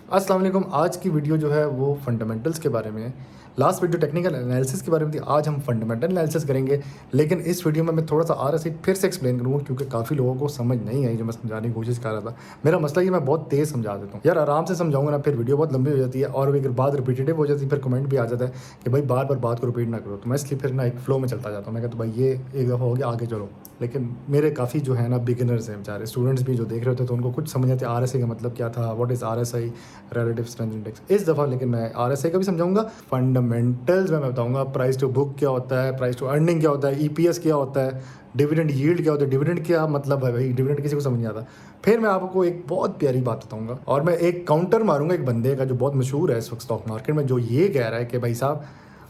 अस्सलाम वालेकुम। आज की वीडियो जो है वो फंडामेंटल्स के बारे में है। लास्ट वीडियो टेक्निकल एनालिसिस के बारे में थी, आज हम फंडामेंटल एनालिसिस करेंगे। लेकिन इस वीडियो में मैं थोड़ा-सा आरएसआई फिर से एक्सप्लेन करूँगा क्योंकि काफ़ी लोगों को समझ नहीं आई जो मैं समझाने की कोशिश कर रहा था। मेरा मसला ये मैं बहुत तेज़ समझा देता हूँ। यार आराम से समझाऊँगा ना फिर वीडियो बहुत लंबी हो जाती है और अगर बात रिपीटेटिव हो जाती है फिर कमेंट भी आ जाता है कि भाई बार-बार बात को रिपीट ना करो। तो मैं इसलिए फिर ना एक फ्लो में चलता जाता हूँ। मैं कहता हूँ भाई ये एक दफ़ा हो गया आगे चलो। लेकिन मेरे काफ़ी जो है ना बिगिनर्स हैं बेचारे स्टूडेंट्स भी जो देख रहे होते हैं तो उनको कुछ समझ नहीं आती आरएसआई का मतलब क्या था, what is RSI, relative strength index. इस दफ़ा लेकिन मैं आरएसआई का भी समझाऊंगा, फंडामेंटल्स में मैं बताऊंगा प्राइस टू बुक क्या होता है, प्राइस टू अर्निंग क्या होता है, ईपीएस क्या होता है, डिविडेंड यील्ड क्या होता है, डिविडेंड क्या मतलब है भाई, डिविडेंड किसी को समझ नहीं आता। फिर मैं आपको एक बहुत प्यारी बात बताऊंगा और मैं एक काउंटर मारूंगा एक बंदे का जो बहुत मशहूर है इस वक्त स्टॉक मार्केट में, जो ये कह रहा है कि भाई साहब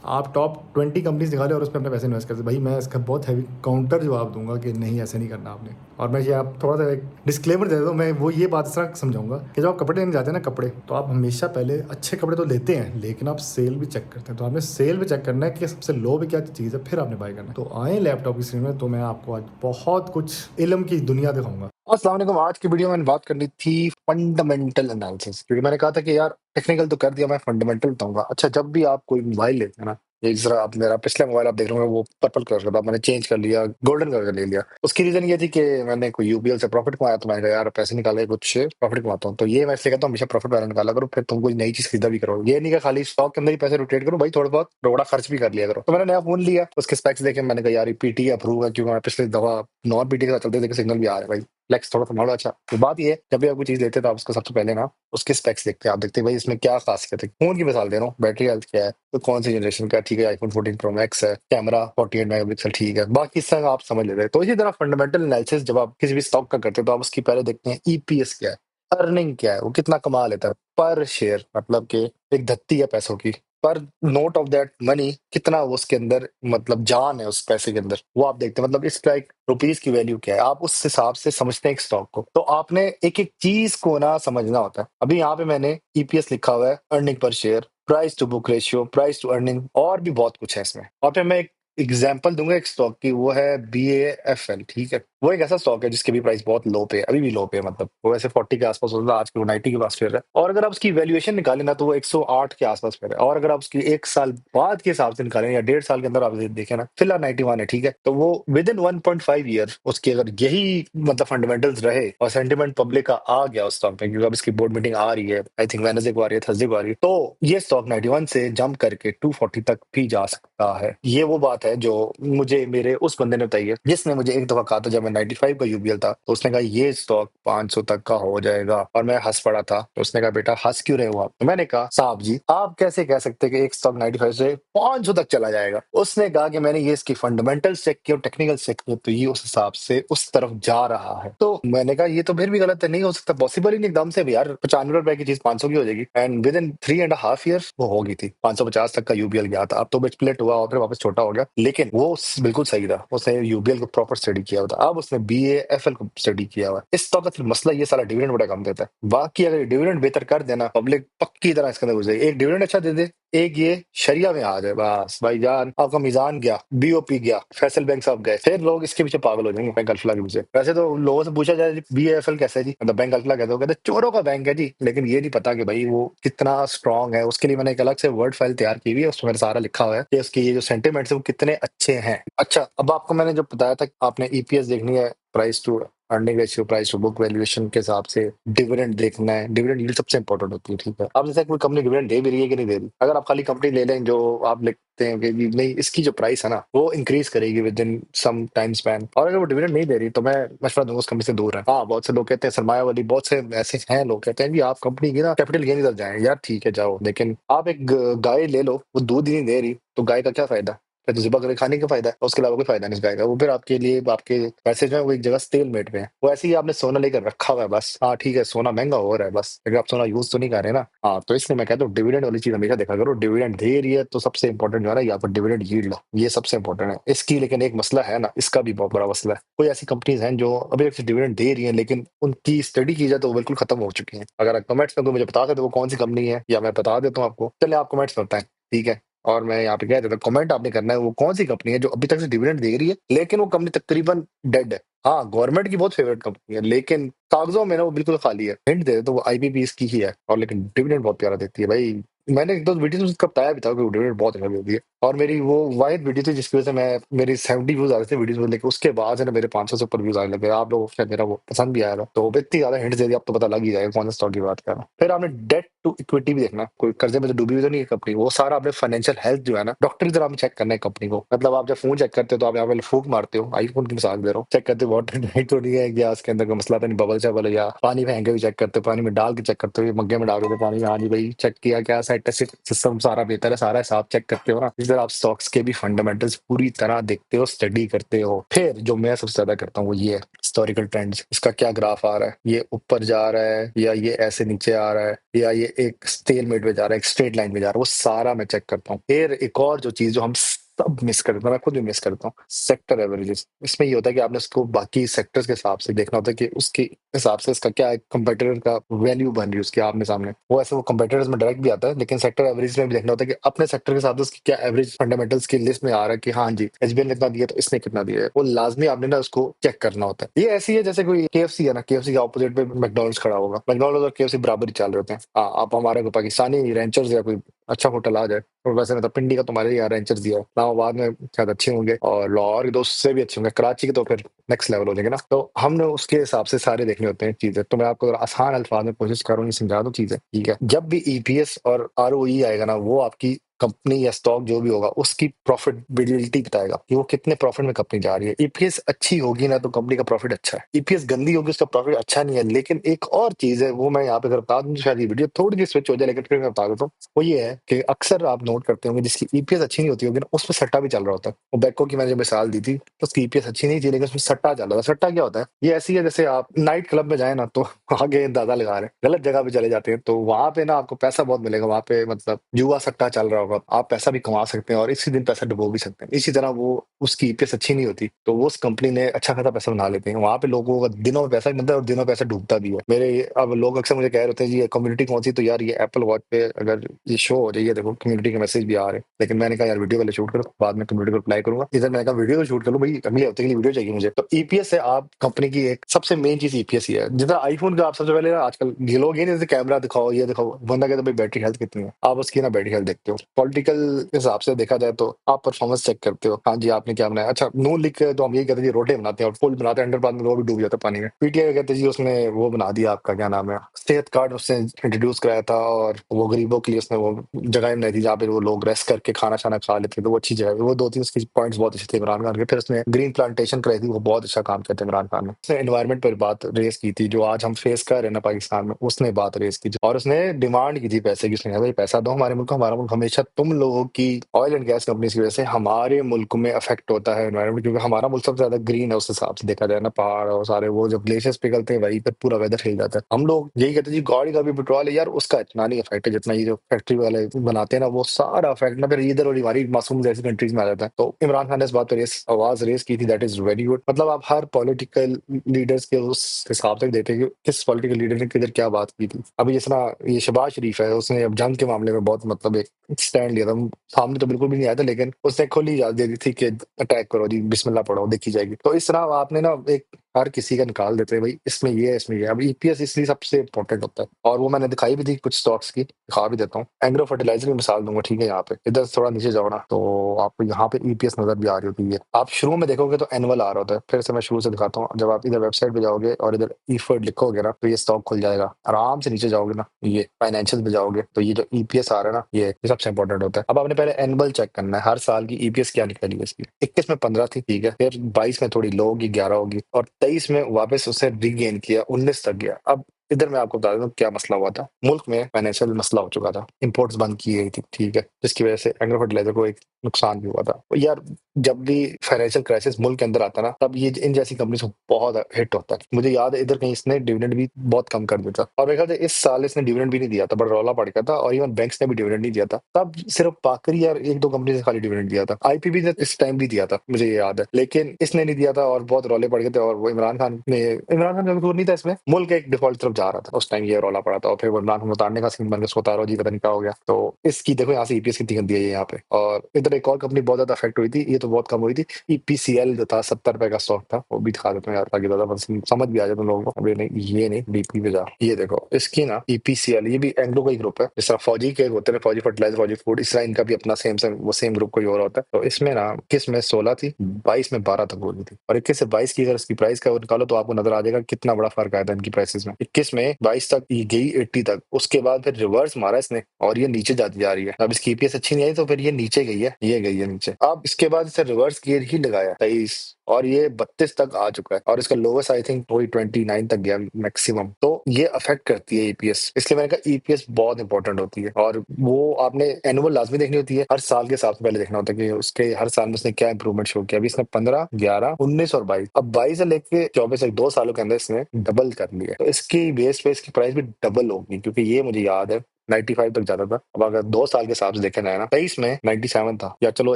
आप टॉप 20 कंपनीज निकाले और उस पर अपने पैसे इन्वेस्ट करते। भाई मैं इसका बहुत हैवी काउंटर जवाब दूंगा कि नहीं ऐसे नहीं करना आपने। और मैं ये आप थोड़ा सा एक डिस्क्लेमर दे देता हूँ, मैं वो ये बात इस तरह समझाऊंगा कि जब आप कपड़े लेने जाते हैं ना कपड़े, तो आप हमेशा पहले अच्छे कपड़े तो लेते हैं लेकिन आप सेल भी चेक करते हैं। तो आपने सेल भी चेक करना है कि सबसे लो भी क्या चीज़ है, फिर आपने बाय करना है। तो आए लैपटॉप की स्क्रीन में, तो मैं आपको आज बहुत कुछ इल्म की दुनिया दिखाऊंगा। अस्सलाम वालेकुम। आज की वीडियो में बात करनी थी फंडामेंटल एनालिसिस, क्योंकि मैंने कहा था कि यार टेक्निकल तो कर दिया, मैं फंडामेंटल बताऊंगा। अच्छा, जब भी आप कोई मोबाइल लेते हैं ना, ये जरा आप मेरा पिछला मोबाइल आप देख रहे होंगे वो पर्पल कलर का था, मैंने चेंज कर लिया, गोल्डन कलर का ले लिया। उसकी रीजन ये थी कि मैंने कोई यूबीएल से प्रॉफिट कमाया, तो मैंने कहा यार पैसे निकाले कुछ प्रॉफिट कमाता हूँ। तो ये मैं इसलिए कहता हूँ हमेशा प्रॉफिट वाला निकाला करो, फिर तुम कोई नई चीज खरीदा भी करो। ये नहीं कि खाली स्टॉक के अंदर ही पैसे रोटेट करो, भाई थोड़ा बहुत रोड़ा खर्च भी कर लिया करो। तो मैंने नया फोन लिया, उसके स्पेक्स देखे, मैंने कहा यार पीटी अप्रूव है, क्योंकि मैं पिछले दवा नॉन पीटी के साथ चलते थे, सिग्नल भी आ रहा है भाई, फ्लेक्स थोड़ा संभालो। अच्छा, तो बात ये है जब भी आप कोई चीज लेते हैं तो आप उसको सबसे पहले ना उसके स्पेक्स देखते हैं। आप देखते हैं भाई इसमें क्या खासियत है। फोन की मिसाल दे रहा हूँ, बैटरी हेल्थ क्या है, तो कौन सी जनरेशन का, ठीक है आईफोन 14 प्रो मैक्स है, कैमरा 48 मेगापिक्सल, ठीक है, बाकी सब आप समझ लेते हैं। तो इसी तरह फंडामेंटल एनालिसिस जब आप किसी भी स्टॉक का करते हैं तो आप उसकी पहले देखते हैं ईपीएस क्या है, अर्निंग क्या है, वो कितना कमा लेता है पर शेयर, मतलब कि एक धत्ती है पैसों की, पर नोट ऑफ दैट मनी कितना वो उसके अंदर, मतलब जान है उस पैसे के अंदर, वो आप देखते हैं। मतलब इसका एक रुपीज की वैल्यू क्या है, आप उस हिसाब से समझते हैं एक स्टॉक को। तो आपने एक एक चीज को ना समझना होता है। अभी यहाँ पे मैंने ईपीएस लिखा हुआ है, earning per share, price to book ratio, price to earning, और भी बहुत कुछ है इसमें। और फिर मैं एक एग्जाम्पल दूंगा एक स्टॉक की, वो है BAFL, ठीक है। वो एक ऐसा स्टॉक है जिसकी भी प्राइस बहुत लो पे है, अभी भी लो पे है, मतलब वो वैसे 40 के आसपास होता था, आज के वो 90 के पास फिर है। और अगर आप उसकी वैल्यूएशन निकालें ना तो वो 108 के आसपास फिर है। और अगर आप उसकी एक साल बाद के हिसाब से निकालें या 1.5 साल के अंदर आप देखें ना, फिलहाल 91 है, ठीक है। तो वो विद इन 1.5 ईयर उसकी अगर यही मतलब फंडामेंटल्स रहे और सेंटिमेंट पब्लिक का आ गया उस स्टॉक पे, क्योंकि अब इसकी बोर्ड मीटिंग आ रही है, आई थिंक वेडनेसडे को आ रही है, थर्सडे को आ रही है, तो ये स्टॉक 91 से जंप करके 240 तक भी जा सकता है। ये वो बात है जो मुझे मेरे उस बंदे ने बताई है जिसने मुझे एक दफा कहा था, जब मैं 95 का यूबीएल था, तो उसने कहा ये स्टॉक 500 तक का हो जाएगा, और मैं हंस पड़ा था। तो उसने कहा बेटा हंस क्यों रहे हो आप? तो मैंने कहा साहब जी आप कैसे कह सकते हैं कि एक स्टॉक 95 से 500 तक चला जाएगा? उसने कहा कि मैंने ये इसकी फंडामेंटल्स चेक किए और टेक्निकल चेक किए, तो ये उस हिसाब से उस तरफ जा रहा है। तो मैंने कहा ये तो फिर भी गलत है, नहीं हो सकता, पॉसिबल ही नहीं एकदम से भी यार 95 रुपए की चीज 500 की हो जाएगी। एंड विद इन 3.5 ईयर वो हो गई थी, 550 तक का यूबीएल गया था। अब तो स्प्लिट हुआ और फिर वापस छोटा हो गया, लेकिन वो बिल्कुल सही था, उसने यूबीएल को प्रॉपर स्टडी किया हुआ था। अब उसने BAFL को स्टडी किया हुआ है। इस स्टॉक का सिर्फ मसला ये सारा डिविडेंड बड़ा कम देता है। बाकी अगर डिविडेंड बेहतर कर देना, पब्लिक पक्की तरह इसके अंदर घुस जाएगी। एक डिविडेंड अच्छा दे दे, एक ये शरिया में आ जाए, बस भाईजान आपका मीजान गया, BOP गया, फैसल बैंक साहब गए, फिर लोग इसके पीछे पागल हो जाएंगे बैंक अल्फला के पीछे। वैसे तो लोगों से पूछा जाए BAFL कैसे है जी, मतलब बैंक अल्फला कहते हो, कहते चोरों का बैंक है जी, लेकिन ये नहीं पता कि भाई वो कितना स्ट्रांग है। उसके लिए मैंने एक अलग से वर्ड फाइल तैयार की हुई है, उसमें मैंने सारा लिखा हुआ है कि उसके ये जो सेंटिमेंट्स है वो कितने अच्छे हैं। अच्छा, अब आपको मैंने जो बताया था आपने ईपीएस देखनी है, price to earning ratio, price to book valuation के हिसाब से डिविडेंड देखना है। डिविडेंड यील्ड सबसे इंपॉर्टेंट होती है, ठीक है। अब जैसे कोई कंपनी डिविडेंड दे भी रही है कि नहीं दे रही, अगर आप खाली कंपनी ले लें जो आप लिखते हैं कि नहीं इसकी जो प्राइस है ना वो इंक्रीज करेगी within some time span, और अगर वो डिविडेंड नहीं दे रही तो मैं मशवरा दूंगा उस कंपनी से दूर है। हाँ, बहुत से लोग कहते हैं सरमाया वाली, बहुत से ऐसे हैं लोग कहते हैं कि आप कंपनी की ना कैपिटल गेन तरफ जाए, यार ठीक है जाओ, लेकिन आप एक गाय ले लो, वो दूध ही नहीं दे रही तो गाय का क्या फायदा? फिर तो ज़िबा करके खाने का फायदा है, उसके अलावा कोई फायदा नहीं इस गाय का। वो फिर आपके लिए आपके पैसे जो है वो एक जगह स्टेल मेट में है। वो ऐसे ही आपने सोना लेकर रखा हुआ है बस, हाँ ठीक है सोना महंगा हो रहा है बस, लेकिन आप सोना यूज तो नहीं कर रहे ना। हाँ, तो इसलिए मैं कहता हूँ डिविडेंड वाली चीज हमेशा देखा करो। डिविडेंड दे रही है तो सबसे इंपॉर्टेंट जो है ना यहाँ पर डिविडेंड यील्ड, ये सबसे इंपॉर्टेंट है इसकी। लेकिन एक मसला है ना, इसका भी बहुत बड़ा मसला है। कोई ऐसी कंपनीज हैं जो अभी तक डिविडेंड दे रही हैं, लेकिन उनकी स्टडी की जाए तो वो बिल्कुल खत्म हो चुकी है। अगर आप कमेंट्स में कोई मुझे बता देते वो कौन सी कंपनी है, या मैं बता देता हूँ आपको, चलिए आप कमेंट्स में बताएं, ठीक है। और मैं यहाँ पे कह देता हूँ कमेंट आपने करना है वो कौन सी कंपनी है जो अभी तक से डिविडेंड दे रही है, लेकिन वो कंपनी तकरीबन डेड है, हाँ, गवर्नमेंट की बहुत फेवरेट कंपनी है, लेकिन कागज़ों में ना वो बिल्कुल खाली है। हिंट दे तो वो आईबीपीएस की ही है, और लेकिन डिविडेंड बहुत प्यारा देती है भाई। मैंने 1-2 वीडियो में उसका बताया भी था कि वो डिविडेंड बहुत अच्छा देती है, और मेरी वो वाहिद वीडियो थी जिसकी वजह से मैं मेरी 70 व्यूज़ आ रहे थे वीडियोज़ में, लेकिन उसके बाद से ना मेरे 500 से ऊपर व्यूज़ आने लगे। आप लोगों को शायद मेरा वो पसंद भी आया था। तो इतनी ज़्यादा हिंट्स दे दी, अब तो पता लग ही जाएगा कौन सा स्टॉक की बात कर रहा हूँ। फिर आपने डेट टू इक्विटी भी देखना, कोई कर्जे में तो डूबी हुई तो नहीं है कंपनी। वो सारा आपने फाइनेंशियल हेल्थ जो है ना, डॉक्टर की तरह आपने चेक करना है कंपनी को। मतलब आप जब फ़ोन चेक करते हो तो आप यहाँ पे फूँक मारते हो, आईफ़ोन की मिसाल दे रहा हूँ। चेक करते हो वाटर टाइट तो नहीं है, या उसके अंदर कोई मसला तो नहीं, बबल-शबल है, या पानी फेंक के भी चेक करते हो, पानी में डाल के चेक करते हो, ये मग्गे में डाल के पानी में, हाँ जी भाई चेक किया क्या, सेट सिस्टम सारा बेहतर है, सारा हिसाब चेक करते हो ना। इस तरह आप स्टॉक्स के भी फंडामेंटल्स पूरी तरह देखते हो, स्टडी करते हो। फिर जो मैं सबसे ज्यादा करता हूँ वो ये है, हिस्टोरिकल ट्रेंड्स। इसका क्या ग्राफ आ रहा है, ये ऊपर जा रहा है या ये ऐसे नीचे आ रहा है, या ये एक स्टेलमेट में जा रहा है, एक स्ट्रेट लाइन में जा रहा है, वो सारा मैं चेक करता हूँ। फिर एक और जो चीज जो हम सब मिस करते हैं, मैं खुद भी मिस करता हूँ, सेक्टर एवरेजेस। इसमें ये होता है कि आपने उसको बाकी सेक्टर्स के हिसाब से देखना होता है कि उसके हिसाब से इसका क्या कंपेटिटर का वैल्यू बन रही है उसके आपने सामने। वो ऐसे वो कंपेटिटर्स में डायरेक्ट भी आता है, लेकिन सेक्टर एवरेज में भी देखना होता है कि अपने सेक्टर के साथ उसकी क्या एवरेज फंडामेंटल्स की लिस्ट में आ रहा है कि हाँ जी एसबीआई ने इतना दिया तो इसने कितना दिया है। वो लाजमी आपने ना उसको चेक करना होता है। ये ऐसी है जैसे कोई केएफसी है ना, केएफसी के ऑपोजिट पे मैकडॉनल्ड्स खड़ा होगा, मैकडॉनल्ड्स और केएफसी बराबर ही चल रहे होते हैं। हाँ, आप हमारे को पाकिस्तानी रेंचर्स या कोई अच्छा होटल आ जाए, और वैसे मतलब पिंडी का तुम्हारे यहाँ रेंचर्स दिया है, इस्लामाबाद में शायद अच्छे होंगे, और लाहौर के दोस्त से भी अच्छे होंगे, कराची के तो फिर नेक्स्ट लेवल हो जाएंगे ना। तो हमने उसके हिसाब से सारे देखने होते हैं चीजें। तो मैं आपको अगर आसान अल्फाज में कोशिश करूँ ये समझा दूं चीजें, ठीक है। जब भी ईपीएस और आरओई आएगा ना, वो आपकी कंपनी या स्टॉक जो भी होगा उसकी प्रॉफिटेबिलिटी बताएगा कि वो कितने प्रॉफिट में कंपनी जा रही है। ईपीएस अच्छी होगी ना तो कंपनी का प्रॉफिट अच्छा है, ईपीएस गंदी होगी उसका प्रॉफिट अच्छा नहीं है। लेकिन एक और चीज है, वो मैं यहाँ पे अगर बता दूं तो शायद ये वीडियो थोड़ी सी स्विच हो जाए, लेकिन फिर मैं बता देता हूँ। वो ये है कि अक्सर आप नोट करते होंगे जिसकी ईपीएस अच्छी नहीं होती होगी ना, उसमें सट्टा भी चल रहा होता है। वो बैको की मैंने जो मिसाल दी थी, तो उसकी ईपीएस अच्छी नहीं थी लेकिन उसमें सट्टा चल रहा था। सट्टा क्या होता है, ये ऐसी है जैसे आप नाइट क्लब में जाए ना, तो आगे अंदाजा लगा रहे हैं, गलत जगह पे चले जाते हैं, तो वहां पे ना आपको पैसा बहुत मिलेगा। वहां पे मतलब जुआ सट्टा चल रहा होगा, आप पैसा भी कमा सकते हैं और इसी दिन पैसा डुबो भी सकते हैं। इसी तरह वो उसकी ईपीएस अच्छी नहीं होती तो वो उस कंपनी ने अच्छा खासा पैसा बना लेते हैं। वहां पे लोगों का दिनों में पैसा मिलता है और दिनों में पैसा डूबता भी है। मेरे अब लोग अक्सर मुझे कह रहे होते हैं जी ये कम्युनिटी कौन सी, तो यार ये एप्पल वॉच पे अगर ये शो हो रही है देखो कम्युनिटी के मैसेज भी आ रहे हैं, लेकिन मैंने कहा यार वीडियो पहले शूट करो, बाद में कम्युनिटी को रिप्लाई करूंगा। इधर मैंने कहा वीडियो तो शूट कर लो भाई, अगले हफ्ते के लिए वीडियो चाहिए मुझे। तो ईपीएस है आप कंपनी की एक सबसे मेन चीज ईपीएस ही है। जितना आईफोन का आप सबसे पहले ना आजकल ये लोग ये नहीं, जैसे कैमरा दिखाओ ये दिखाओ, बंदा कहता है भाई बैटरी हेल्थ कितनी है, आप उसकी ना बैटरी हेल्थ देखते हो। पॉलिटिकल हिसाब से देखा जाए तो आप परफॉर्मेंस चेक करते हो, हाँ जी आपने क्या बनाया। अच्छा नून लिख के तो हम यही कहते हैं जी रोटे बनाते हैं और फुल बनाते हैं, अंडर बाद में वो भी डूब जाता है पानी में। पीटीआई कहते हैं जी उसने वो बना दिया आपका क्या नाम है, सेहत कार्ड उसने इंट्रोड्यूस कराया था, और वो गरीबों के लिए उसने वो जगह बनाई थी जहाँ पे वो लोग रेस्ट करके खाना शाना खा लेते थे, तो वो अच्छी जगह है। वो 2-3 उसकी पॉइंट्स बहुत अच्छे थे इमरान खान के। फिर उसने ग्रीन प्लांटेशन कराई थी, वो बहुत अच्छा काम किया था इमरान खान ने। उसने एनवायरमेंट पर बात रेस की थी जो आज हम फेस कर रहे हैं ना पाकिस्तान में, उसने बात रेस की थी, और उसने डिमांड की थी पैसे की। उसने कहा भाई पैसा दो हमारे मुल्क को, हमारा मुल्क हमेशा तुम लोगों की ऑयल एंड गैस कंपनी की वजह से हमारे मुल्क में अफेक्ट होता है एनवायरमेंट, क्योंकि हमारा मुल्क सबसे ज्यादा ग्रीन है उस हिसाब से देखा जाए ना। पहाड़ और सारे वो जब ग्लेशियर्स पिघलते हैं वहीं पर पूरा वेदर हिल जाता है। हम लोग यही कहते हैं जी गाड़ी का भी पेट्रोल है यार, उसका इतना नहीं इफेक्ट है जितना ये जो फैक्ट्री वाले बनाते हैं ना, वो सारा इफेक्ट ना फिर इधर और हमारी मासूम जैसी कंट्रीज में आ जाता है। तो इमरान खान ने इस बात पर आवाज रेस की थी, दैट इज वेरी गुड। मतलब आप हर पॉलिटिकल लीडर्स के उस हिसाब से देखते हैं कि किस पॉलिटिकल लीडर ने किधर क्या बात की थी। अभी जिस तरह ये शहबाज शरीफ है, उसने अब जंग के मामले में बहुत मतलब एक स्टैंड लिया था। सामने तो बिल्कुल भी नहीं आया था, लेकिन उसने खुली इजाजत दे दी थी कि अटैक करो जी, बिस्मिल्लाह पढ़ो देखी जाएगी। तो इस तरह आपने ना एक हर किसी का निकाल देते हैं भाई इसमें ये है इसमें ये है। अब ईपीएस इसलिए सबसे इंपॉर्टेंट होता है, और वो मैंने दिखाई भी थी कुछ स्टॉक्स की, दिखा भी देता हूँ। एग्रो फर्टिलाइजर की मिसाल दूंगा, ठीक है। यहाँ पे इधर थोड़ा नीचे जाओ ना, तो आपको यहाँ पे ईपीएस नजर भी आ रही होती है। आप शुरू में देखोगे तो एनुअल आ रहा होता है, फिर से मैं शुरू से दिखाता हूँ। जब आप इधर वेबसाइट पे जाओगे और इधर ईफर्ड लिखोगे ना, तो ये स्टॉक खुल जाएगा। आराम से नीचे जाओगे ना, ये फाइनेंशियल पे जाओगे तो ये जो ईपीएस आ रहा है ना, ये सबसे इंपॉर्टेंट होता है। अब आपने पहले एनुअल चेक करना है, हर साल की ईपीएस क्या निकली है इसकी। 21 में 15 थी, ठीक है। फिर 22 में थोड़ी लो होगी, 11 होगी, और 23 में वापस उसने रिगेन किया, 19 तक गया। अब इधर मैं आपको बता देता हूँ क्या मसला हुआ था। मुल्क में फाइनेंशियल मसला हो चुका था, इंपोर्ट्स बंद की गई थी, ठीक है, जिसकी वजह से एग्रो फर्टिलाइजर को एक नुकसान भी हुआ था। तो यार जब भी फाइनेंशियल क्राइसिस मुल्क के अंदर आता ना, तब ये इन जैसी कंपनी को बहुत हिट होता है। मुझे याद है इधर कहीं इसने डिविडेंड भी बहुत कम कर दिया था, और मेरे ख्याल से इस साल इसने डिविडेंड भी नहीं दिया था, बड़ा रौला पड़ गया था, और इवन बैंक्स ने भी डिविडेंड नहीं दिया था। तब सिर्फ पाकरी यार 1-2 कंपनी ने खाली डिविडेंड दिया था। आईपीबी ने इस टाइम भी दिया था, मुझे ये याद है, लेकिन इसने नहीं दिया था और बहुत रौले पड़ गए थे। और वो इमरान खान का कसूर नहीं था इसमें, मुल्क एक डिफॉल्ट तरफ जा रहा था उस टाइम, ये रौला पड़ा था, और फिर वो इमरान खान उतारने का सीन बन गया, उसको उतारो जी, पता नहीं क्या हो गया। तो इसकी देखो यहाँ से ईपीएस कितनी गंदी है ये यहाँ पे। और इधर एक और कंपनी बहुत ज्यादा अफेक्ट हुई थी, ये तो बहुत कम हुई थी। ईपीसीएल जो था 70 रुपए का स्टॉक था, वो भी दिखा देता हूँ यार ताकि ज्यादा समझ भी आ जाए तुम लोगों को। अभी नहीं, ये नहीं, डीपी पे जा, ये देखो इसकी ना ईपीसीएल, ये भी एंग्लो का ही ग्रुप है। जिस तरह फौजी के होते हैं, फौजी फर्टिलाइजर, फौजी फूड, इस तरह इनका भी अपना सेम सेम वो सेम ग्रुप कोई और होता है। तो इसमें ना 21 में 16 थी, 22 में 12 तक बोली थी, और 21 से 22 की अगर इसकी प्राइस का वो निकालो तो आपको नजर आ जाएगा कितना बड़ा फर्क आया था इनकी प्राइसेस में। 21 में 22 तक ये गई 80 तक, उसके बाद फिर रिवर्स मारा इसने और ये नीचे जाती जा रही है। अब इसकी ईपीएस अच्छी नहीं आई तो फिर ये नीचे गई है, ये गई है नीचे। अब इसके बाद इसे रिवर्स गियर ही लगाया 23, और ये 32 तक आ चुका है, और इसका लोवेस्ट आई थिंक वही 29 तक गया मैक्सिमम। तो ये अफेक्ट करती है ईपीएस, इसलिए मैंने कहा ईपीएस बहुत इंपॉर्टेंट होती है, और वो आपने एनुअल लाजमी देखनी होती है, हर साल के हिसाब से पहले देखना होता है कि उसके हर साल में उसने क्या इंप्रूवमेंट शो किया। अभी इसने 15, 11, 19 और 22, अब 22 से लेके 24 तक 2 सालों के अंदर इसने डबल कर लिया। तो इसकी बेस पे इसकी प्राइस भी डबल होगी, क्योंकि ये मुझे याद है 95 तक जाता था। अब अगर 2 साल के हिसाब से देखा जाए ना, 23 में 97 था, या चलो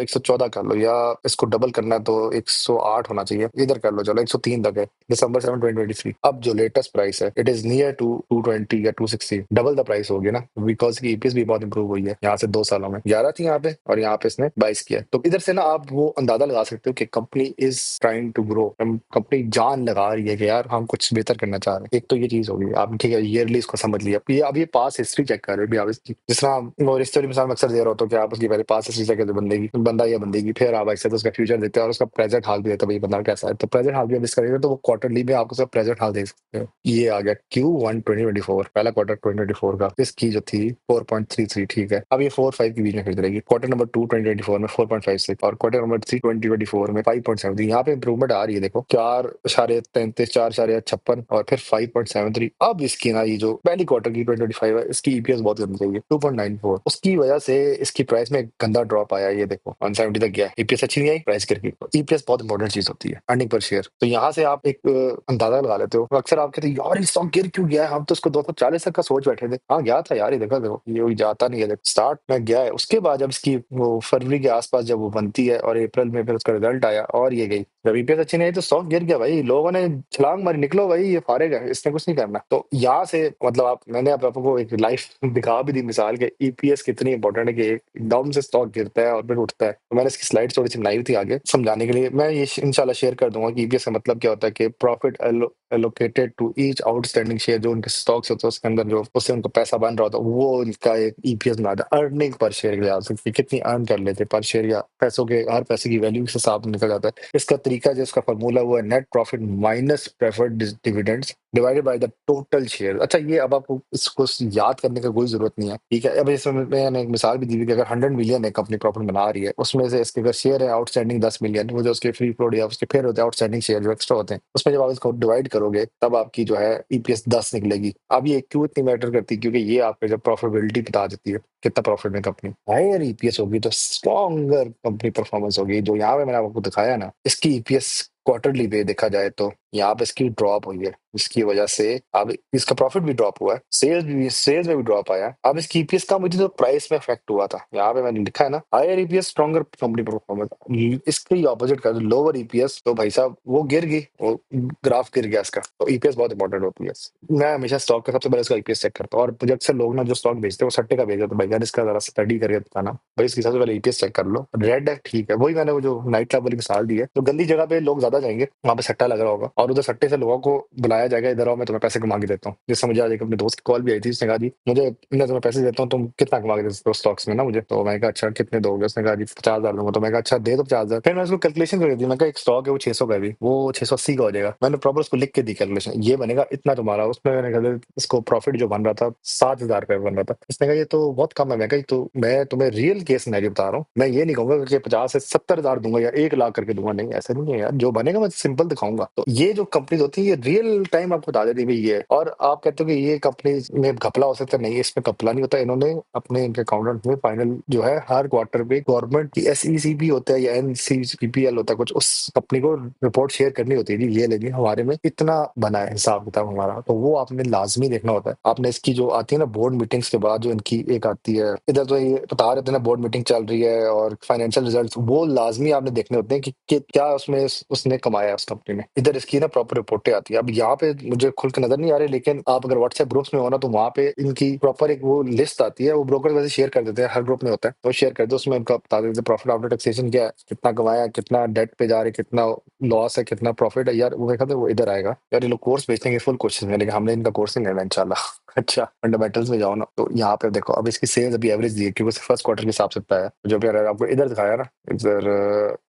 114 कर लो, या इसको डबल करना है तो 108 होना चाहिए, इधर कर लो, चलो 103 तक है दिसंबर 7 2023। अब जो लेटेस्ट प्राइस है इट इज नियर टू 220 या 260, डबल द प्राइस हो गया ना, बिकॉज की ईपीएस भी बहुत इंप्रूव हुई है यहाँ से 2 सालों में। 11 थी यहाँ पे और यहाँ पे इसने 22 किया। तो इधर से ना आप वो अंदाजा लगा सकते हो कि company is trying to grow, company जान लगा रही है कि यार हम कुछ बेहतर करना चाह रहे हैं। एक तो ये चीज होगी, आप ठीक है ईयरली इसको समझ लिया, अब ये पास हिस्ट्री चेक कर रहे हो भी आप इसकी, जिस तरह वो रिश्ते वाली मिसाल में अक्सर दे रहा होता हो कि आप उसकी पहले पास हिस्ट्री चेक करते बंदे की, बंदा या बंदे की, फिर आप ऐसे तो उसका फ्यूचर देखते हो और उसका प्रेजेंट हाल भी देते हो भाई बंदा कैसा है। तो प्रेजेंट हाल भी आप करेंगे तो वो क्वार्टरली में आपको उसका प्रेजेंट हाल देख सकते हो। ये आ गया Q1 2024, पहला क्वार्टर 2024 का, इसकी जो थी 4.33, ठीक है। अब ये 4-5 के बीच में फिर रहेगी। क्वार्टर नंबर 2 2024 में 4.56, और क्वार्टर नंबर 3 2024 में 5.73। यहाँ पे इंप्रूवमेंट आ रही है देखो, 4.33, 4.56 और फिर 5.73। अब इसकी ना ये जो पहली क्वार्टर की 2025 है, इसकी ईपीएस बहुत गंदी चाहिए 2.94, उसकी वजह से इसकी प्राइस में गंदा ड्रॉप आया। ये देखो 170 तक गया, ईपीएस अच्छी नहीं आई, प्राइस गिर गई। ईपीएस बहुत इंपॉर्टेंट चीज होती है, अर्निंग पर शेयर। तो यहाँ से आप एक अंदाजा लगा लेते हो। अक्सर आप कहते हो यार ये स्टॉक गिर क्यों गया है, हम तो इसको 240 तक का सोच बैठे थे। हाँ गया था यार, ये देखो ये जाता नहीं है, स्टार्ट में गया है, उसके बाद जब इसकी वो फरवरी के आसपास जब वो बनती है और अप्रैल में फिर उसका रिजल्ट आया और ये गई। जब ईपीएस अच्छी नहीं आई तो स्टॉक गिर गया भाई, लोगों ने छलांग मारी, निकलो भाई ये फारेगा, इसने कुछ नहीं करना। तो यहाँ से मतलब मैंने आपको एक लाइफ दिखा भी दी मिसाल के ईपीएस कितनी इंपॉर्टेंट है कि एकदम से स्टॉक गिरता है और फिर उठता है। तो मैंने इसकी स्लाइड थोड़ी सी बनाई थी आगे समझाने के लिए, मैं ये इंशाल्लाह शेयर कर दूंगा कि ईपीएस का मतलब क्या होता है, कि profit allocated to each outstanding share, जो उनके स्टॉक्स होते हैं उसके अंदर जो उससे उनको पैसा बन रहा होता है वो इनका एक ईपीएस बनाता है। अर्निंग पर शेयर के लिहाज से कितनी अर्न कर लेते पर शेयर, या पैसों के हर पैसे की वैल्यू के हिसाब निकल जाता है। इसका तरीका जो इसका फॉर्मूला वो है net profit minus preferred dividends divided by the total share. अच्छा ये अब आपको इसको याद करने की कोई जरूरत नहीं है, ठीक है। अब इसमें मैंने एक मिसाल भी दी थी कि अगर 100 मिलियन है कंपनी प्रॉफिट बना रही है, उसमें से इसके अगर शेयर है आउटस्टैंडिंग 10 मिलियन, वो जो उसके फ्री फ्लोट या उसके फिर होते हैं आउटस्टैंडिंग शेयर जो एक्स्ट्रा होते हैं, उसमें जब आप इसको डिवाइड करोगे तब आपकी जो है ईपीएस 10 निकलेगी। अब ये क्यों इतनी मैटर करती है, क्योंकि ये आपको जब प्रॉफिटेबिलिटी बता देती है कितना प्रॉफिट में कंपनी, हायर ईपीएस होगी तो स्ट्रॉन्गर कंपनी परफॉर्मेंस होगी। जो यहाँ पे मैंने आपको दिखाया ना, इसकी ईपीएस क्वार्टरली पे देखा जाए तो यहाँ पे इसकी ड्रॉप हुई है, इसकी वजह से अब इसका प्रॉफिट भी ड्रॉप हुआ है, सेल्स में भी ड्रॉप आया। अब इसकी ईपीएस कम हुई थी तो प्राइस में इफेक्ट हुआ था, यहाँ पे मैंने लिखा है ना higher EPS stronger company performance. इसके ऑपोजिट का लोअर ईपीएस तो भाई साहब वो गिर गई, वो ग्राफ गिर गया इसका। तो ईपीएस बहुत इंपॉर्टेंट होती है। मैं हमेशा स्टॉक का सबसे पहले इसका ईपीएस चेक करता हूँ, और मुझे अक्सर लोग ना जो स्टॉक बेचते हैं वो सट्टे का बेचते, तो भाई यार इसका जरा स्टडी करके बताना भाई, इसकी सबसे पहले ईपीएस चेक कर लो। रेड है ठीक है, वही मैंने वो जो नाइट क्लब वाली मिसाल दी है, तो गंदी जगह पे लोग ज्यादा जाएंगे, वहां पे सट्टा लग रहा होगा और उधर सट्टे से लोगों को बुलाया जाएगा, इधर आओ मैं तुम्हें पैसे कमा के देता हूँ। जिससे मुझे आज एक अपने दोस्त की कॉल भी आई थी, उसने कहा जी मुझे मैं तुम्हें पैसे देता हूँ, तुम कितना कमा के देते हो स्टॉक्स में ना मुझे। तो मैं कहा अच्छा कितने दोगे, उसने कहा जी 50,000 दूंगा। तो मैं कहा अच्छा दे दो 50,000। फिर मैं उसको कैलकुलेशन कर दी, मैं कहा एक स्टॉक है वो 600 का है भी, वो 680 का हो जाएगा। मैंने प्रॉपर उसको लिख के दी कैलकुलेशन, ये बनेगा इतना तुम्हारा। उसमें मैंने कहा इसको प्रॉफिट जो बन रहा था 7,000 रुपये बन रहा था। उसने कहा ये तो बहुत कम है। मैं कहा तो मैं तुम्हें रियल केस सिनेरियो बता रहा हूँ, मैं ये नहीं कहूंगा कि 50 से 70,000 दूंगा या 1 लाख करके दूंगा, नहीं ऐसा नहीं है यार, जो बनेगा मैं सिंपल दिखाऊंगा। तो ये जो कंपनी होती है ये रियल टाइम आपको बता देती है भाई ये। और आप कहते हो कि ये कंपनी में घपला हो सकता है, नहीं इसमें घपला नहीं होता। इन्होंने अपने इनके अकाउंटेंट में फाइनल जो है हर क्वार्टर पे गवर्नमेंट की एसईसीपी होता है या एनसीपीपीएल होता है कुछ, उस कंपनी को रिपोर्ट शेयर करनी होती है जी, ये लेकिन हमारे में इतना बना है हिसाब किताब हमारा, तो वो आपने लाजमी देखना होता है। आपने इसकी जो आती है ना बोर्ड मीटिंग्स के बाद जो इनकी एक आती है, इधर तो ये बता रहे थे ना बोर्ड मीटिंग चल रही है और फाइनेंशियल रिजल्ट, वो लाजमी आपने देखने होते हैं कि क्या उसमें उसने कमाया है उस कंपनी ने। इधर इसकी ना प्रॉपर रिपोर्टें आती है। अब यहाँ पे मुझे खुल के नज़र नहीं आ रही, लेकिन आप अगर व्हाट्सएप ग्रुप्स में हो ना, तो वहाँ पे इनकी प्रॉपर एक वो लिस्ट आती है, वो ब्रोकर वैसे शेयर कर देते हैं, हर ग्रुप में होता है, तो शेयर कर दो, उसमें उनको बता देते हैं प्रॉफिट आफ्टर टैक्सेशन क्या है, कितना कमाया, कितना डेट पे जा रहे, कितना लॉस है, कितना प्रॉफिट है। यार वो देखा था, वो इधर आएगा यार, ये लोग कोर्स बेचते हैं फुल कोर्सेज में, लेकिन हमने इनका कोर्स नहीं लेना इंशाल्लाह। अच्छा, फंडामेंटल्स में जाओ ना, तो यहाँ पे देखो अब इसकी सेल्स अभी एवरेज दी है, क्योंकि फर्स्ट क्वार्टर के हिसाब से बताया, जो भी आपको इधर दिखाया ना,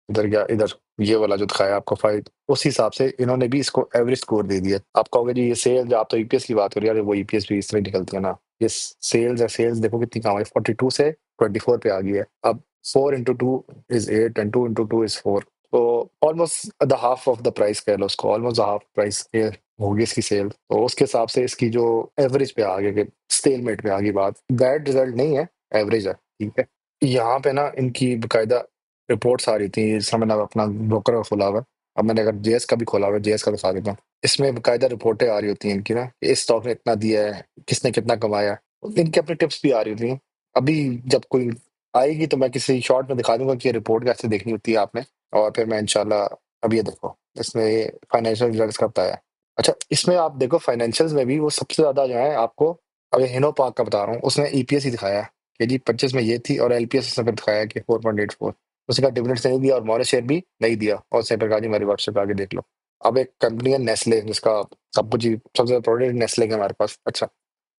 इधर क्या, इधर ये वाला जो दिखाया आपको फाइव, उस हिसाब से इन्होंने भी इसको एवरेज स्कोर दे दिया। आप कहोगे जी ये सेल्स, आप तो ईपीएस की बात कर रहे हो, वो ईपीएस भी इस तरह निकलती है ना, ये सेल्स है, सेल्स देखो कितनी कम है, 42 से 24 पे आ गई है। अब 4 into 2 is 8 and 2 into 2 is 4, तो almost the half of the price कह लो उसको, ऑलमोस्ट द हाफ प्राइस के होगी इसकी सेल, तो उसके हिसाब से इसकी जो एवरेज पे आ गई, स्टेलमेट पे आ गई बात, बैड रिजल्ट नहीं है, एवरेज है, ठीक है। यहाँ पे ना इनकी बकायदा रिपोर्ट्स आ रही थी, इस समय मैंने अपना ब्रोकर खोला हुआ है, अब मैंने अगर जेएस का भी खोला हुआ है, जेएस का दिखा देता हूँ, इसमें बकायदा रिपोर्टें आ रही होती हैं इनकी ना, कि इस स्टॉक ने इतना दिया है, किसने कितना कमाया, इनकी अपनी टिप्स भी आ रही होती हैं। अभी जब कोई आएगी तो मैं किसी शॉर्ट में दिखा दूंगा कि ये रिपोर्ट कैसे देखनी होती है आपने, और फिर मैं इंशाल्लाह, अब ये देखो इसमें ये फाइनेंशियल रिजल्ट्स का बताया है। अच्छा, इसमें आप देखो फाइनेंशियल्स में भी वो सबसे ज्यादा जो है आपको, अब ये हिनो पार्क का बता रहा हूँ, उसने ईपीएस ही दिखाया है कि जी 25 में ये थी, और एलपीएस उसने फिर दिखाया कि 4.84, उसने कहा डिविडेंड्स नहीं दिया और मॉरल शेयर भी नहीं दिया, और उसने फिर कहा जी मेरी व्हाट्सएप आगे देख लो। अब एक कंपनी है नेस्ले, जिसका सब कुछ ही सबसे ज्यादा प्रोडक्ट नेस्ले के हमारे पास। अच्छा,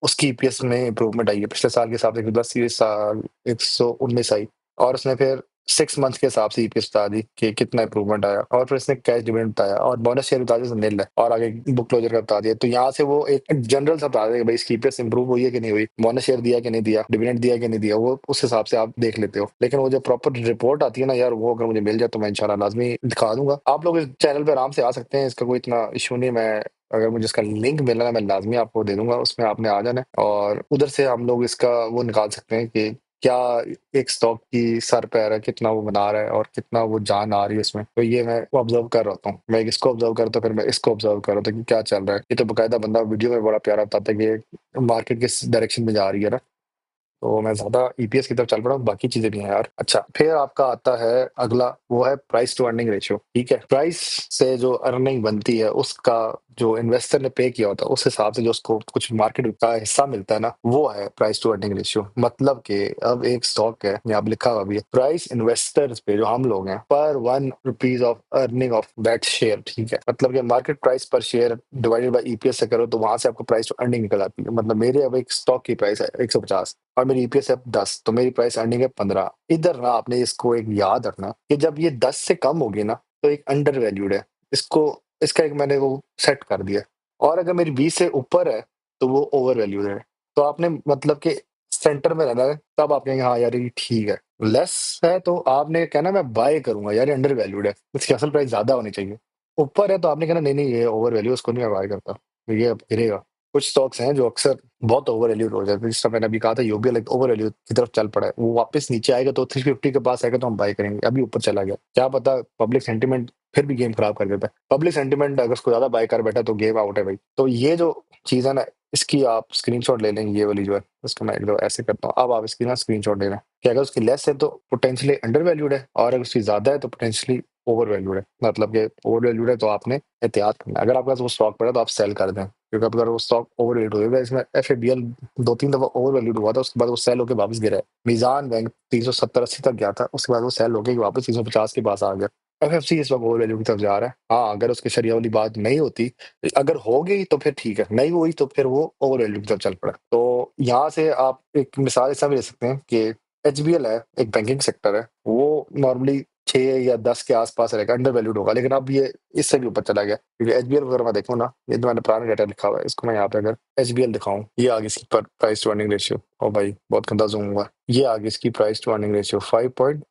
उसकी ईपीएस में इंप्रूवमेंट आई है पिछले साल के हिसाब से, 10 ये साल 119 आई, और उसने फिर 6 मंथ के हिसाब से ईपीएस बता दी कि कितना इंप्रूवमेंट आया, और फिर इसने कैश डिविडेंड बताया, और बोनस शेयर बता दिया नील है, और आगे बुक क्लोजर का बता दिया। तो यहाँ से वो एक जनरल सा बता देगा भाई इसकी ईपीएस इंप्रूव हुई है कि नहीं हुई, बोनस शेयर दिया कि नहीं दिया, डिविडेंड दिया कि नहीं दिया, वो उस हिसाब से आप देख लेते हो। लेकिन वो जो प्रॉपर रिपोर्ट आती है ना यार, वो अगर मुझे मिल जाए तो मैं इंशाल्लाह लाजमी दिखा दूंगा। आप लोग इस चैनल पे आराम से आ सकते हैं, इसका कोई इतना इशू नहीं। मैं अगर मुझे इसका लिंक मिला ना, मैं लाजमी आपको दे दूंगा, उसमें आपने आ जाना है, और उधर से हम लोग इसका वो निकाल सकते हैं कि क्या एक स्टॉक की सर पैर है, कितना वो बना रहा है और कितना वो जान आ रही है इसमें। तो ये मैं ऑब्जर्व कर रहा हूँ, मैं इसको ऑब्जर्व करता हूँ, फिर मैं इसको ऑब्जर्व कर रहा था कि क्या चल रहा है। ये तो बकायदा बंदा वीडियो में बड़ा प्यारा बताता है कि मार्केट किस डायरेक्शन में जा रही है ना, तो मैं ज्यादा ईपीएस की तरफ चल पड़ा हूँ, बाकी चीजें भी हैं यार। अच्छा, फिर आपका आता है अगला, वो है प्राइस टू अर्निंग रेशियो, ठीक है। प्राइस से जो अर्निंग बनती है, उसका जो इन्वेस्टर ने पे किया होता है, उस हिसाब से जो उसको कुछ मार्केट का हिस्सा मिलता है ना, वो है प्राइस टू अर्निंग रेशियो। मतलब कि अब एक स्टॉक है, यहाँ पे लिखा हुआ भी है, प्राइस इन्वेस्टर्स पे जो हम लोग हैं, पर 1 rupees of earning of that share, ठीक है। मतलब कि मार्केट प्राइस पर शेयर डिवाइडेड बाई ईपीएस से करो, तो वहां से आपको प्राइस टू अर्निंग निकल आती है। मतलब मेरे अब एक स्टॉक की प्राइस है 150, और मेरी ईपीएस है 10, तो मेरी प्राइस अर्निंग है 15। इधर ना आपने इसको एक याद रखना कि जब ये 10 से कम होगी ना, तो एक अंडर वैल्यूड है, इसको इसका एक मैंने वो सेट कर दिया। और अगर मेरी 20 से ऊपर है, तो वो ओवर वैल्यूड है। तो आपने मतलब कि सेंटर में रहना है, तब आप कहेंगे हाँ यार ये ठीक है। लेस है तो आपने कहना मैं बाय करूंगा यार, ये अंडर वैल्यूड है, इसकी असल प्राइस ज्यादा होनी चाहिए। ऊपर है तो आपने कहना नहीं नहीं ये ओवर वैल्यू, उसको नहीं मैं बाय करता, तो ये अब गिरेगा। कुछ स्टॉक्स हैं जो अक्सर बहुत ओवर वैल्यूड हो जाते हैं, जिस मैंने अभी कहा था यूबीएल एक ओवर वैल्यू की तरफ चल पड़ा है, वो वापस नीचे आएगा तो 350 के पास आएगा तो हम बाय करेंगे। अभी ऊपर चला गया, क्या पता पब्लिक सेंटीमेंट फिर भी गेम खराब कर देता है। पब्लिक सेंटीमेंट अगर उसको ज्यादा बाय कर बैठा तो गेम आउट है भाई। तो ये जो चीज है ना, इसकी आप स्क्रीनशॉट ले लेंगे, ये वाली जो है, इसको मैं एक दो ऐसे करता हूँ, अब आप इसकी ना स्क्रीनशॉट लेना, कि अगर उसकी लेस है तो पोटेंशियली अंडर वैल्यूड है, और अगर उसकी ज्यादा है तो पोटेंशियली ओवर वैल्यूड है। मतलब कि ओवर वैल्यूड है तो आपने एहतियात करना है। अगर आपके पास वो स्टॉक पड़ा तो आप सेल कर दें, क्योंकि अगर वो स्टॉक ओवर वैल्यूड हो गया, इसमें एफएबीएल 2-3 दफा ओवर वैल्यूड हुआ था, उसके बाद वो सेल होकर वापस गिरा है। मीजान बैंक 370-80 तक गया था, उसके बाद वो सेल होकर वापस 350 के पास आ गया। एफएफसी इस वक्त ओवर वैल्यू की तरफ जा रहा है। हाँ, अगर उसके शरिया वाली बात नहीं होती, अगर हो गई तो फिर ठीक है, नहीं हुई तो फिर वो ओवर वैल्यू की तरफ चल पड़ा। तो यहाँ से आप एक मिसाल ऐसा भी ले सकते हैं कि एचबीएल है, एक बैंकिंग सेक्टर है, वो नॉर्मली 6 या 10 के आसपास रहेगा, अंडर वैल्यूड होगा, लेकिन अब ये इससे भी ऊपर चला गया। क्योंकि एचबीएल अगर मैं देखूँ ना, ये तो मैंने पुराना डेटा लिखा हुआ है, इसको मैं यहाँ पे अगर एचबीएल दिखाऊं, ये आगे इसकी प्राइस टू अर्निंग रेशियो, ओ भाई बहुत गंदा जूम हुआ, ये आगे इसकी प्राइस टू अर्निंग रेशियो 5.80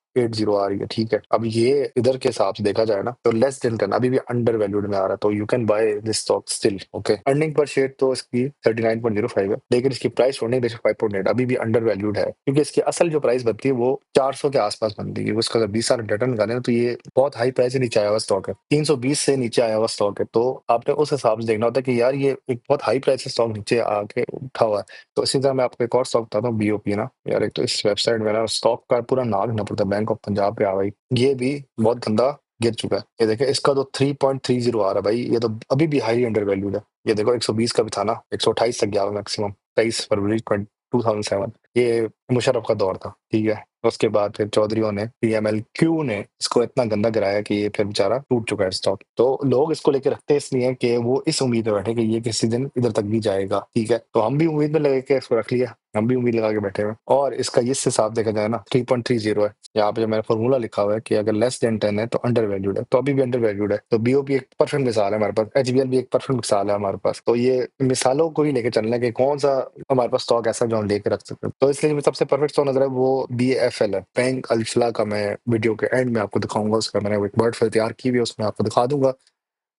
आ रही है, ठीक है। अब ये इधर के हिसाब से देखा जाए ना, तो लेस देन 10, अभी भी अंडर वैल्यूड में आ रहा है, तो you can by this stock still, okay. Earning per share तो इसकी 39.05 है, लेकिन इसकी प्राइस अर्निंग रेशियो 5.8, अभी भी अंडर वैल्यूड है, क्योंकि इसकी असल जो प्राइस बनती है वो 400 के आसपास बनती है। उसका अगर 20 साल रिटर्न निकाले ना, तो ये बहुत हाई प्राइस से नीचे आया हुआ स्टॉक है, 320 से नीचे आया हुआ स्टॉक है। तो आपने उस हिसाब से देखना होता है कि यार ये एक बहुत हाई प्राइस से स्टॉक नीचे आके उठा हुआ है। तो इसी तरह मैं आपको एक और स्टॉक बताता हूँ, बीओपी ना। यार एक तो इस वेबसाइट में ना स्टॉक का पूरा नाम लिखना पड़ता है, बैंक ऑफ पंजाब पे आ भाई, ये भी बहुत गंदा गिर चुका है। ये देखें इसका तो 3.30 आ रहा है भाई, ये तो अभी भी हाईली अंडर वैल्यूड है। ये देखो 120 का भी था ना, 128 तक गया मैक्सिमम, 23 फरवरी 2007। ये मुशर्रफ का दौर था, ठीक है। उसके बाद फिर चौधरीयों ने, पीएमएलक्यू ने इसको इतना गंदा गिराया कि ये फिर बेचारा टूट चुका है स्टॉक। तो लोग इसको लेके रखते इसलिए हैं कि वो इस उम्मीद में बैठे कि ये किसी दिन इधर तक भी जाएगा, ठीक है। तो हम भी उम्मीद में लगे के इसको रख लिया, हम भी उम्मीद लगा के बैठे हुए। और इसका इस हिसाब देखा जाए ना 3.30 है। यहाँ पे जो मैंने फॉर्मूला लिखा हुआ है कि अगर लेस देन 10 है तो अंडर वैल्यूड है, तो अभी भी अंडर वैल्यूड है। तो बीओपी एक परफेक्ट मिसाल है हमारे पास, एचबीएल भी एक परफेक्ट मिसाल है हमारे पास। तो ये मिसालों को ही लेके चलना है कि कौन सा हमारे पास स्टॉक ऐसा जो हम लेके रख सकते हैं। तो इसलिए मुझे सबसे परफेक्ट स्टॉक नजर है वो BAFL है, बैंक अल्फला का। मैं वीडियो के एंड में आपको दिखाऊंगा, उसका मैंने एक वर्ड फिल तैयार की हुई है, उसमें आपको दिखा दूंगा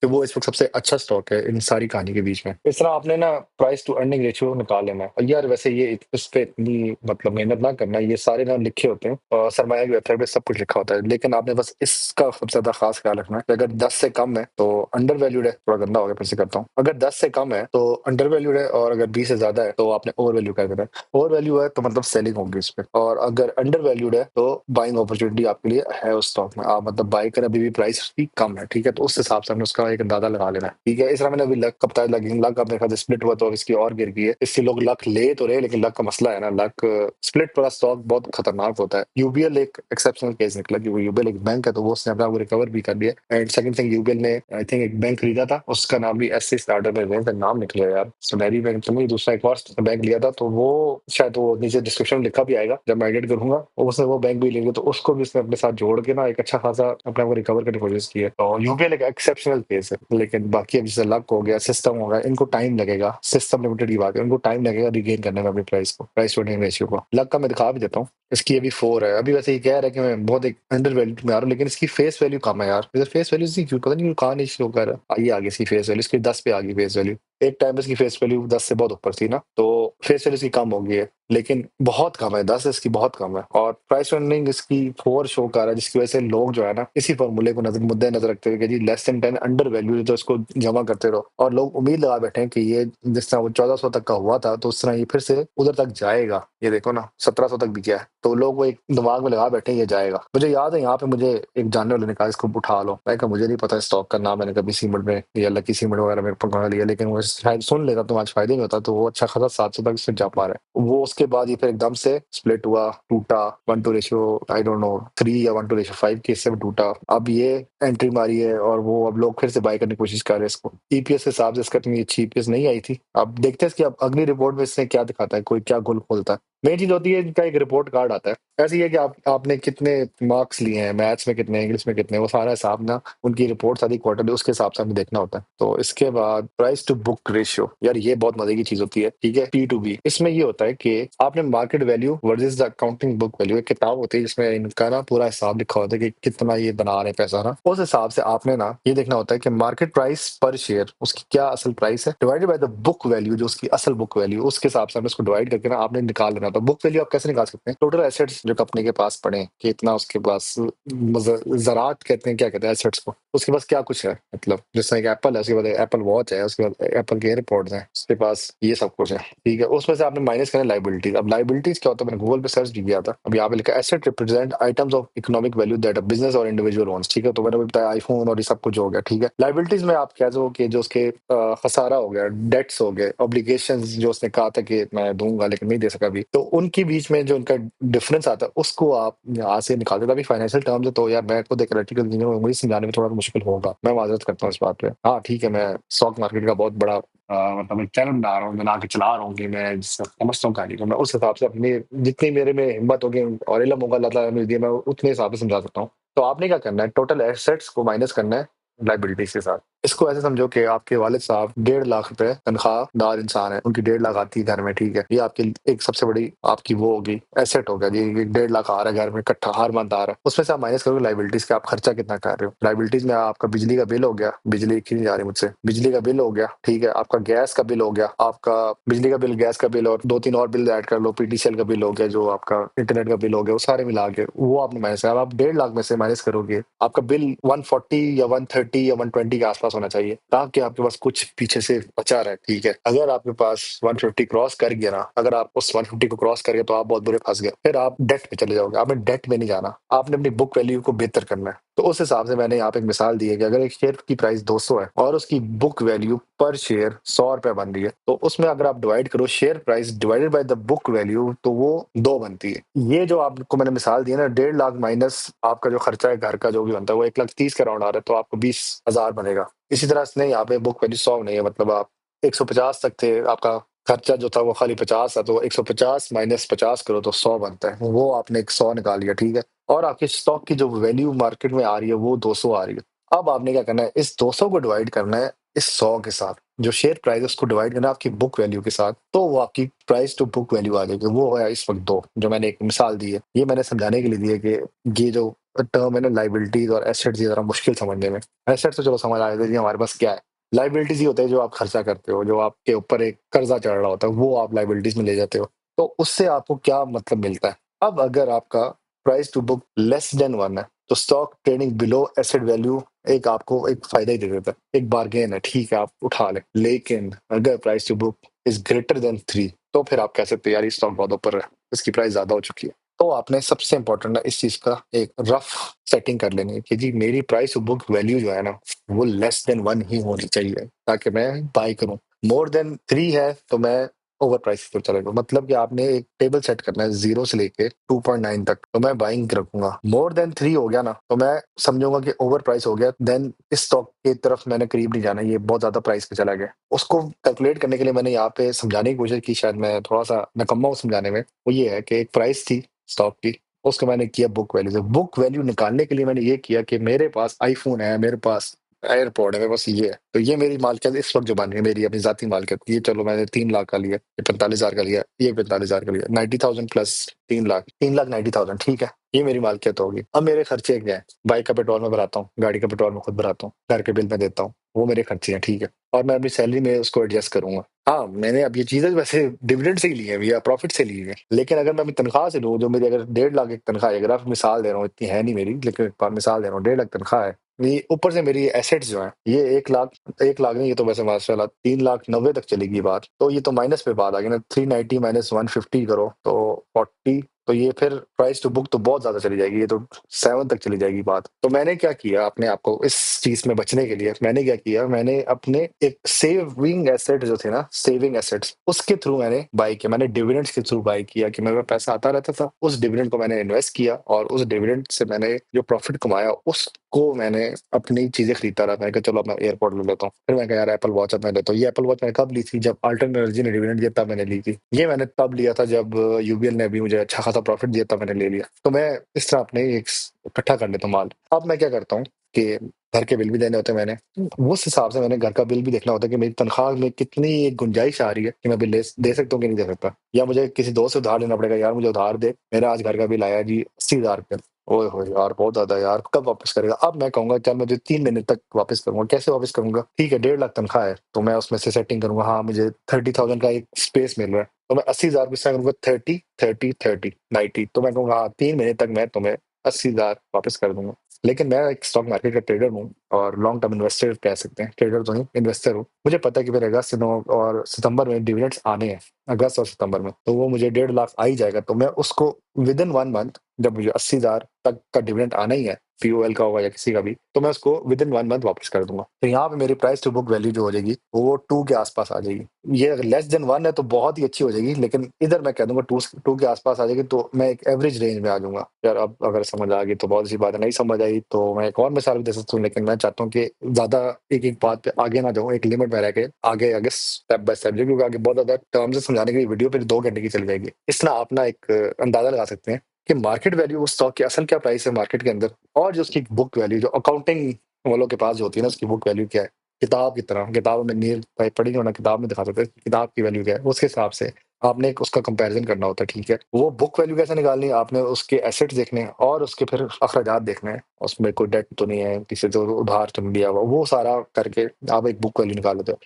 कि वो इस वक्त सबसे अच्छा स्टॉक है इन सारी कहानी के बीच में। इस तरह आपने ना प्राइस टू अर्निंग रेशियो निकाल लेना है। और यार वैसे ये इस पे इतनी मतलब मेहनत ना करना, ये सारे ना लिखे होते हैं और सरमाया की वेबसाइट पे सब कुछ लिखा होता है, लेकिन आपने बस इसका सबसे ज्यादा खास ख्याल रखना है कि अगर 10 से कम है तो अंडर वैल्यूड है। थोड़ा गंदा हो गया, फिर से करता हूँ। अगर 10 से कम है तो अंडर वैल्यूड है, और अगर 20 से ज्यादा है तो आपने ओवर वैल्यू कर देना है। ओवर वैल्यू है तो मतलब सेलिंग होगी इस पे, और अगर अंडर वैल्यूड है तो बाइंग अपॉर्चुनिटी आपके लिए है उस स्टॉक में। आप मतलब बाई करें, अभी भी प्राइस भी कम है, ठीक है। तो उस हिसाब से हमने उसका एक अंदाजा लगा लेना है, ठीक है। इस तरह मैंने अभी लक का बताया, लक अपने खाते स्प्लिट हुआ तो अब इसकी और गिर गई है। इससे लोग लक ले तो रहे, लेकिन लक का मसला है ना, लक स्प्लिट वाला स्टॉक बहुत खतरनाक होता है। यूबीएल एक एक्सेप्शनल केस निकला, क्योंकि यूबीएल एक बैंक है तो वो उसने अपना वो रिकवर भी कर लिया। एंड सेकंड थिंग, यूबीएल ने आई थिंक एक बैंक खरीदा था, उसका नाम भी एस सी स्टार्टर में बैंक का नाम निकला यार, सुनहरी बैंक तो नहीं, दूसरा एक और बैंक लिया था। तो वो शायद वो नीचे डिस्क्रिप्शन में लिखा भी आएगा जब मैं एडिट करूंगा। उसने वो बैंक भी ले लिया, तो उसको भी उसने अपने साथ जोड़ के ना एक अच्छा खासा अपने आप को रिकवर करने की कोशिश की है। तो यूबीएल एक एक्सेप्शनल केस है, लेकिन बाकी अब जैसे लक हो गया, सिस्टम हो गया, इनको टाइम लगेगा। सिस्टम लिमिटेड की बात है, इनको टाइम लगेगा रिगेन करने में अपनी प्राइस टू अर्निंग रेशियो को। लक का मैं दिखा भी देता हूँ, इसकी अभी 4 है। अभी वैसे ये कह रहा है कि मैं बहुत एक अंडर वैल्यू में आ रहा हूँ, लेकिन इसकी फेस वैल्यू कम है यार। इधर फेस वैल्यू इसकी क्यों पता नहीं कहाँ नहीं शो कर रहा। आइए आगे, इसकी फेस वैल्यू इसकी 10 पे आ गई फेस वैल्यू। एक टाइम इसकी फेस वैल्यू 10 से बहुत ऊपर थी ना, तो फेस वैल्यू इसकी कम हो गई है, लेकिन बहुत कम है। 10 इसकी बहुत कम है, और प्राइस अर्निंग इसकी 4 शो कर रहा है, जिसकी वजह से लोग जो है ना इसी फॉर्मूले को मुद्दे नजर रखते हुए कि जी लेस देन 10 अंडर वैल्यू है तो इसको जमा करते रहो। और लोग उम्मीद लगा बैठे हैं कि ये जिस तरह वो 1400 तक का हुआ था तो उस तरह ये फिर से उधर तक जाएगा। ये देखो ना 1700 तक भी गया है, तो लोग वो एक दिमाग में लगा बैठे हैं ये जाएगा। मुझे याद है यहाँ पे मुझे एक जानने वाले ने कहा इसको उठा लो। मैं कहा मुझे नहीं पता स्टॉक का नाम, मैंने कभी सीमेंट में या लकी सीमेंट वगैरह में पकड़ा लिया, लेकिन वो शायद सुन लेता तो आज फायदे में होता। तो वो अच्छा खासा 700 तक से जा पा रहा है वो। उसके बाद ये फिर एकदम से स्प्लिट हुआ, टूटा, 1:रेशियो आई डोंट नो 3 या 1:5 के हिस्से में टूटा। अब ये एंट्री मारी है और वो अब लोग फिर से बाय करने की कोशिश कर रहे हैं इसको। ईपीएस के हिसाब से इसका इतनी अच्छी ईपीएस नहीं आई थी। अब देखते हैं इसकी अब अगली रिपोर्ट में इसने क्या दिखाता है, कोई क्या गोल खोलता है। मेन चीज होती है इनका एक रिपोर्ट कार्ड आता है, ऐसी है कि आपने कितने मार्क्स लिए हैं, मैथ्स में कितने, इंग्लिश में कितने, वो सारा हिसाब ना उनकी रिपोर्ट आती क्वार्टरली, उसके हिसाब से हमें देखना होता है। तो इसके बाद प्राइस टू बुक रेशियो, यार ये बहुत मजे की चीज होती है, ठीक है। P2B इसमें ये होता है कि आपने market value versus the accounting book value, एक किताब होती है जिसमें इनका ना पूरा हिसाब लिखा होता है कि कितना ये बना रहे हैं पैसा ना, उस हिसाब से आपने ना ये देखना होता है कि मार्केट प्राइस पर शेयर उसकी क्या असल प्राइस है divided by the book value, जो उसकी असल बुक वैल्यू, उसके हिसाब से हमने उसको डिवाइड करके ना आपने निकाल लेना। तो बुक वैल्यू आप कैसे निकाल सकते हैं, टोटल एसेट्स जो कंपनी के पास पड़े कि इतना उसके पास ज़रात कहते हैं, क्या कहते हैं एसेट्स को, उसके पास क्या कुछ है, मतलब जिस तरह एक एप्पल है, उसके बाद एप्पल वॉच है, उसके बाद एप्पल के एयरपोर्ट्स हैं, उसके पास ये सब कुछ है, ठीक है। उसमें से आपने माइनस करना लाइबिलिटीज। अब लाइबिलिटीज क्या होता है, मैंने गूगल पे सर्च भी किया था। अब यहाँ पे लिखा asset represent items of economic value that a business और इंडिविजुअल ओन्स, ठीक है। तो मैंने बताया आईफोन और ये सब कुछ हो गया, ठीक है। लाइबिलिटीज में आप कह दो कि जो उसके खसारा हो गया, डेट्स हो गए, ऑब्लिगेशंस जो उसने कहा था कि मैं दूंगा लेकिन नहीं दे सका अभी, तो उनके बीच में जो उनका डिफरेंस आता है उसको आप यहाँ से निकाल देते। अभी फाइनेंशियल टर्म्स है तो यार मैं खुद एक इलेक्ट्रिकल इंजीनियर हूँ, मुझे समझाने में थोड़ा मुश्किल होगा, मैं माजरत करता हूँ इस बात पे। हाँ ठीक है, मैं स्टॉक मार्केट का बहुत बड़ा मतलब एक चैनल बना रहा हूँ, बना के चला रहा हूँ कि मैं समझता हूँ कहानी को। मैं उस हिसाब से अपनी जितनी मेरे में हिम्मत होगी और इल्म होगा अल्लाह ताला ने मुझे दिया, मैं उतने हिसाब से समझा सकता हूँ। तो आपने क्या करना है, टोटल एसेट्स को माइनस करना है लाइबिलिटीज के साथ। इसको ऐसे समझो कि आपके वालिद साहब 1.5 लाख रुपए तनख्वाहदार इंसान है, उनकी 1.5 लाख आती है घर में, ठीक है। ये आपकी एक सबसे बड़ी आपकी वो होगी एसेट होगा जी, 1.5 लाख आ रहा है घर में इकट्ठा हर मंथ आ रहा है। उसमें से आप माइनस करोगे लाइबिलिटीज के, आप खर्चा कितना कर रहे हो। लाइबिलिटीज में आपका बिजली का बिल हो गया, बिजली की नहीं जा रही मुझसे, बिजली का बिल हो गया, ठीक है। आपका गैस का बिल हो गया, आपका बिजली का बिल, गैस का बिल और 2-3 और बिल ऐड कर लो, पीटीसीएल का बिल हो गया, जो आपका इंटरनेट का बिल हो गया, वो सारे मिला के वो आपने माइनस, अब आप 1.5 लाख में से माइनस करोगे, आपका बिल 140 या 130 या 120 के आसपास होना चाहिए ताकि आपके पास कुछ पीछे से बचा रहे, ठीक है। अगर आपके पास 150 क्रॉस कर गया ना, अगर आप उस 150 को क्रॉस कर गए तो आप बहुत बुरे फंस गए, फिर आप डेट पे चले जाओगे। आपने डेट में नहीं जाना, आपने अपनी बुक वैल्यू को बेहतर करना है। तो उस हिसाब से मैंने यहाँ पे एक मिसाल दी है कि अगर एक शेयर की प्राइस 200 है और उसकी बुक वैल्यू पर शेयर 100 रुपए बन रही है, तो उसमें अगर आप डिवाइड करो share price divided by the book value, तो वो 2 बनती है। ये जो आपको मैंने मिसाल दी है ना, 1.5 लाख माइनस आपका जो खर्चा है घर का जो भी बनता है वो 1,30,000 के राउंड आ रहा है, तो आपको 20,000 बनेगा। इसी तरह से नहीं, यहाँ पे बुक वैल्यू 100 नहीं है, मतलब आप 150 तक थे, आपका खर्चा जो था वो खाली 50 था, तो 150 माइनस 50 करो तो 100 बनता है। वो आपने एक 100 निकाल लिया, ठीक है। और आपके स्टॉक की जो वैल्यू मार्केट में आ रही है वो 200 आ रही है। अब आपने क्या करना है, इस 200 को डिवाइड करना है इस 100 के साथ, जो शेयर प्राइस है उसको डिवाइड करना है आपकी बुक वैल्यू के साथ, तो वो आपकी प्राइस टू बुक वैल्यू आ जाएगी। वो है इस वक्त 2, जो मैंने एक मिसाल दी है। ये मैंने समझाने के लिए दी है कि ये जो टर्म है ना, लाइबिलिटीज और एसेट्स, ये जरा मुश्किल समझने में। एसेट्स तो चलो समझ आ जाते हैं हमारे पास क्या है। लाइबिलिटीज ही होते हैं जो आप खर्चा करते हो, जो आपके ऊपर एक कर्जा चढ़ रहा होता है, वो आप लाइबिलिटीज में ले जाते हो। तो उससे आपको क्या मतलब मिलता है। अब अगर आपका price to book less than 1 है, तो stock trading below asset value एक आपको एक फायदा ही दे देता है, एक बार्गेन है, ठीक है, आप उठा लें। लेकिन अगर price to book is greater than 3, तो फिर आप कह सकते हैं यार ये स्टॉक बहुत ऊपर है, इसकी प्राइस ज्यादा हो चुकी है। तो आपने सबसे इंपॉर्टेंट है इस चीज का एक रफ सेटिंग कर लेनी है कि जी मेरी प्राइस टू बुक वैल्यू जो है ना, वो लेस देन 1 ही होनी चाहिए ताकि मैं बाई करूं। मोर देन 3 है तो मैं ओवर प्राइस पर चलेगा। मतलब कि आपने एक टेबल सेट करना है 0 से लेके 2.9 तक, तो मैं बाइंग रखूंगा। मोर देन 3 हो गया ना, तो मैं समझूंगा कि ओवर प्राइस हो गया, देन इस स्टॉक की तरफ मैंने करीब नहीं जाना, ये बहुत ज्यादा प्राइस पे चला गया। उसको कैलकुलेट करने के लिए मैंने यहाँ पे समझाने की कोशिश की, शायद मैं थोड़ा सा नकम्मा हूँ समझाने में। वो ये है कि एक प्राइस थी स्टॉक की, उसको मैंने किया बुक वैल्यू से। बुक वैल्यू निकालने के लिए मैंने ये किया कि मेरे पास आईफोन है, मेरे पास एयरपोर्ट है, मेरे पास ये है, तो ये मेरी मालकियत इस वक्त जो बन रही है, मेरी अपनी जाती मालकियत। ये चलो मैंने 3 लाख का लिया, ये 45,000 का लिया, ये 45,000 का लिया, 90,000 प्लस 3 लाख, 3,90,000, ठीक है। ये मेरी मालकियत होगी। अब मेरे खर्चे क्या है, बाइक का पेट्रोल में भराता हूँ, गाड़ी का पेट्रोल में खुद भराता हूँ, घर के बिल में देता हूँ, वो मेरे खर्चे हैं, ठीक है। और मैं अपनी सैलरी में उसको एडजस्ट करूंगा। हाँ, मैंने अब ये चीजें वैसे डिविडेंड से ही ली है या प्रॉफिट से ली है, लेकिन अगर मैं अपनी तनख्वाह से लूँ, जो मेरी अगर 1.5 लाख एक तनख्वाह है, अगर आप मिसाल दे रहा हूँ, इतनी है नहीं मेरी, लेकिन एक बार मिसाल दे रहा हूँ, 1.5 लाख तनख्वाह है, ये ऊपर से मेरी एसेट्स जो है ये 1 लाख, 1 लाख नहीं, ये तो वैसे माशाल्लाह 3,90,000 तक चलेगी बात, तो ये तो माइनस पे बात आ गई ना। 390 माइनस 150 करो तो 40, तो ये फिर प्राइस टू बुक तो बहुत ज्यादा चली जाएगी, ये तो 7 तक चली जाएगी बात। तो मैंने क्या किया, अपने आप को इस चीज में बचने के लिए मैंने क्या किया, मैंने अपने एक सेविंग एसेट जो थे ना, सेविंग एसेट्स, उसके थ्रू मैंने बाई किया। मैंने डिविडेंड्स के थ्रू बाई किया कि मेरे पास पैसा आता रहता था, उस डिविडेंड को मैंने इन्वेस्ट किया और उस डिविडेंड से मैंने जो प्रॉफिट कमाया उसको मैंने अपनी चीजें खरीदता रहा। मैंने कहा चलो अब मैं एयरपोर्ट ले लेता हूँ, फिर मैं कहा यार एप्पल वॉच अब मैं लेता हूँ। ये एप्पल वॉच मैंने कब ली थी, जब अल्टरनेट एनर्जी ने डिविडेंड दिया तब मैंने ली थी। ये मैंने तब लिया था जब यूबीएल ने भी मुझे अच्छा खासा प्रॉफिट दिया, तब मैंने ले लिया। तो मैं इस तरह अपने एक इकट्ठा कर लेता हूँ माल। अब मैं क्या करता हूँ कि घर के बिल भी देने होते हैं मैंने, उस हिसाब से मैंने घर का बिल भी देखना होता है कि मेरी तनख्वाह में कितनी एक गुंजाइश आ रही है कि मैं बिल दे सकता हूँ कि नहीं दे सकता, या मुझे किसी दोस्त से उधार लेना पड़ेगा, यार मुझे उधार दे, मेरा आज घर का बिल आया जी 80,000 रुपये। ओए हो यार बहुत ज्यादा यार, कब वापस करेगा। अब मैं कहूंगा चल मैं 3 महीने तक वापस करूंगा। कैसे वापस करूंगा, ठीक है 1.5 लाख तनख्वाह है, तो मैं उसमें से सेटिंग करूंगा, हाँ मुझे 30,000 का एक स्पेस मिल रहा है, तो मैं 80,000 गुस्सा करूंगा, 30, 30, 30, 90, तो मैं कहूंगा हाँ 3 महीने तक मैं तुम्हें 80,000 वापस कर दूंगा। लेकिन मैं एक स्टॉक मार्केट का ट्रेडर हूँ और लॉन्ग टर्म इन्वेस्टर कह सकते हैं, ट्रेडर तो नहीं इन्वेस्टर हूँ। मुझे पता है कि मेरे अगस्त और सितंबर में डिविडेंड्स आने हैं, अगस्त और सितंबर में, तो वो मुझे 1.5 लाख आ ही जाएगा। तो मैं उसको विद इन 1 मंथ, जब मुझे 80,000 तक का डिविडेंड आना ही है, पीओएल का होगा या किसी का भी, तो मैं उसको विद इन 1 मंथ वापस कर दूंगा। तो यहाँ पे मेरी प्राइस टू बुक वैल्यू जो हो जाएगी वो 2 के आसपास आ जाएगी। ये अगर लेस देन 1 है तो बहुत ही अच्छी हो जाएगी, लेकिन इधर मैं कह दूंगा 2 के आसपास आ जाएगी, तो मैं एक एवरेज रेंज में आ जाऊंगा। यार अब अगर समझ आ गई तो बहुत सी बात है, नहीं समझ आई तो मैं एक और मिसाल भी दे सकता हूँ, लेकिन मैं चाहता हूँ कि ज्यादा एक एक बात पे आगे ना जाऊँ, एक लिमिट में रह के आगे आगे स्टेप बाय स्टेप, क्योंकि आगे बहुत ज्यादा टर्म से समझाने के लिए वीडियो फिर 2 घंटे की चली जाएगी। इस तरह आप ना एक अंदाजा लगा सकते हैं कि मार्केट वैल्यू उस स्टॉक की असल क्या प्राइस है मार्केट के अंदर, और जो उसकी बुक वैल्यू जो अकाउंटिंग वालों के पास जो होती है ना, उसकी बुक वैल्यू क्या है, किताब की तरह, किताब में नील भाई पढ़ी होना, किताब में दिखा सकते हैं किताब की वैल्यू क्या है, उसके हिसाब से आपने एक उसका कंपैरिजन करना होता है, ठीक है। वो बुक वैल्यू कैसे निकालनी है, आपने उसके एसेट्स देखने हैं और उसके फिर अखराजात देखने हैं, उसमें कोई डेट तो नहीं है, किसी तो उधार तो नहीं दिया हुआ, वो सारा करके आप एक बुक वैल्यू निकाल लेते हो।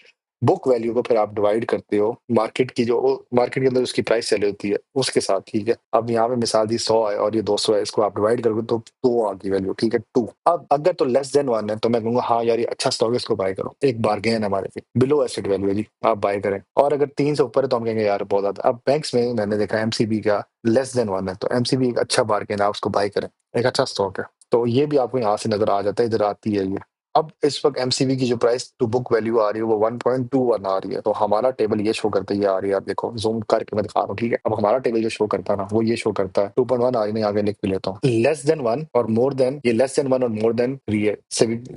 बुक वैल्यू को फिर आप डिवाइड करते हो मार्केट की, जो मार्केट के अंदर उसकी प्राइस चली होती है उसके साथ, ठीक है। अब यहाँ पे मिसाल दी 100 है और ये 200 है, इसको आप डिवाइड करोगे तो 2 आ गई वैल्यू, ठीक है, 2। अब अगर तो लेस देन 1 है तो मैं कहूंगा हाँ यार ये अच्छा स्टॉक है, इसको बाय करो, एक बार्गेन है हमारे पे, बिलो एसेट वैल्यू है जी, आप बाय करें। और अगर 3 से ऊपर है तो हम कहेंगे यार बहुत ज्यादा। अब बैंक्स में मैंने देखा एमसीबी का लेस देन 1 है तो एमसीबी एक अच्छा बार्गेन है, आप उसको बाय करें, एक अच्छा स्टॉक है। तो ये भी आपको यहाँ से नजर आ जाता है, इधर आती है ये। अब इस वक्त एमसीबी की जो प्राइस टू बुक वैल्यू आ रही है वो 1.21 आ रही है, तो हमारा टेबल ये शो करता है, ये आ रही है, आप देखो जूम करके मैं दिखा रहा हूँ, ठीक है। अब हमारा टेबल जो शो करता है ना वो ये शो करता है 2.1 आ रही है, आगे लिख भी लेता हूँ, लेस देन 1 और मोर देन, ये लेस देन 1 और मोर देन 3 है,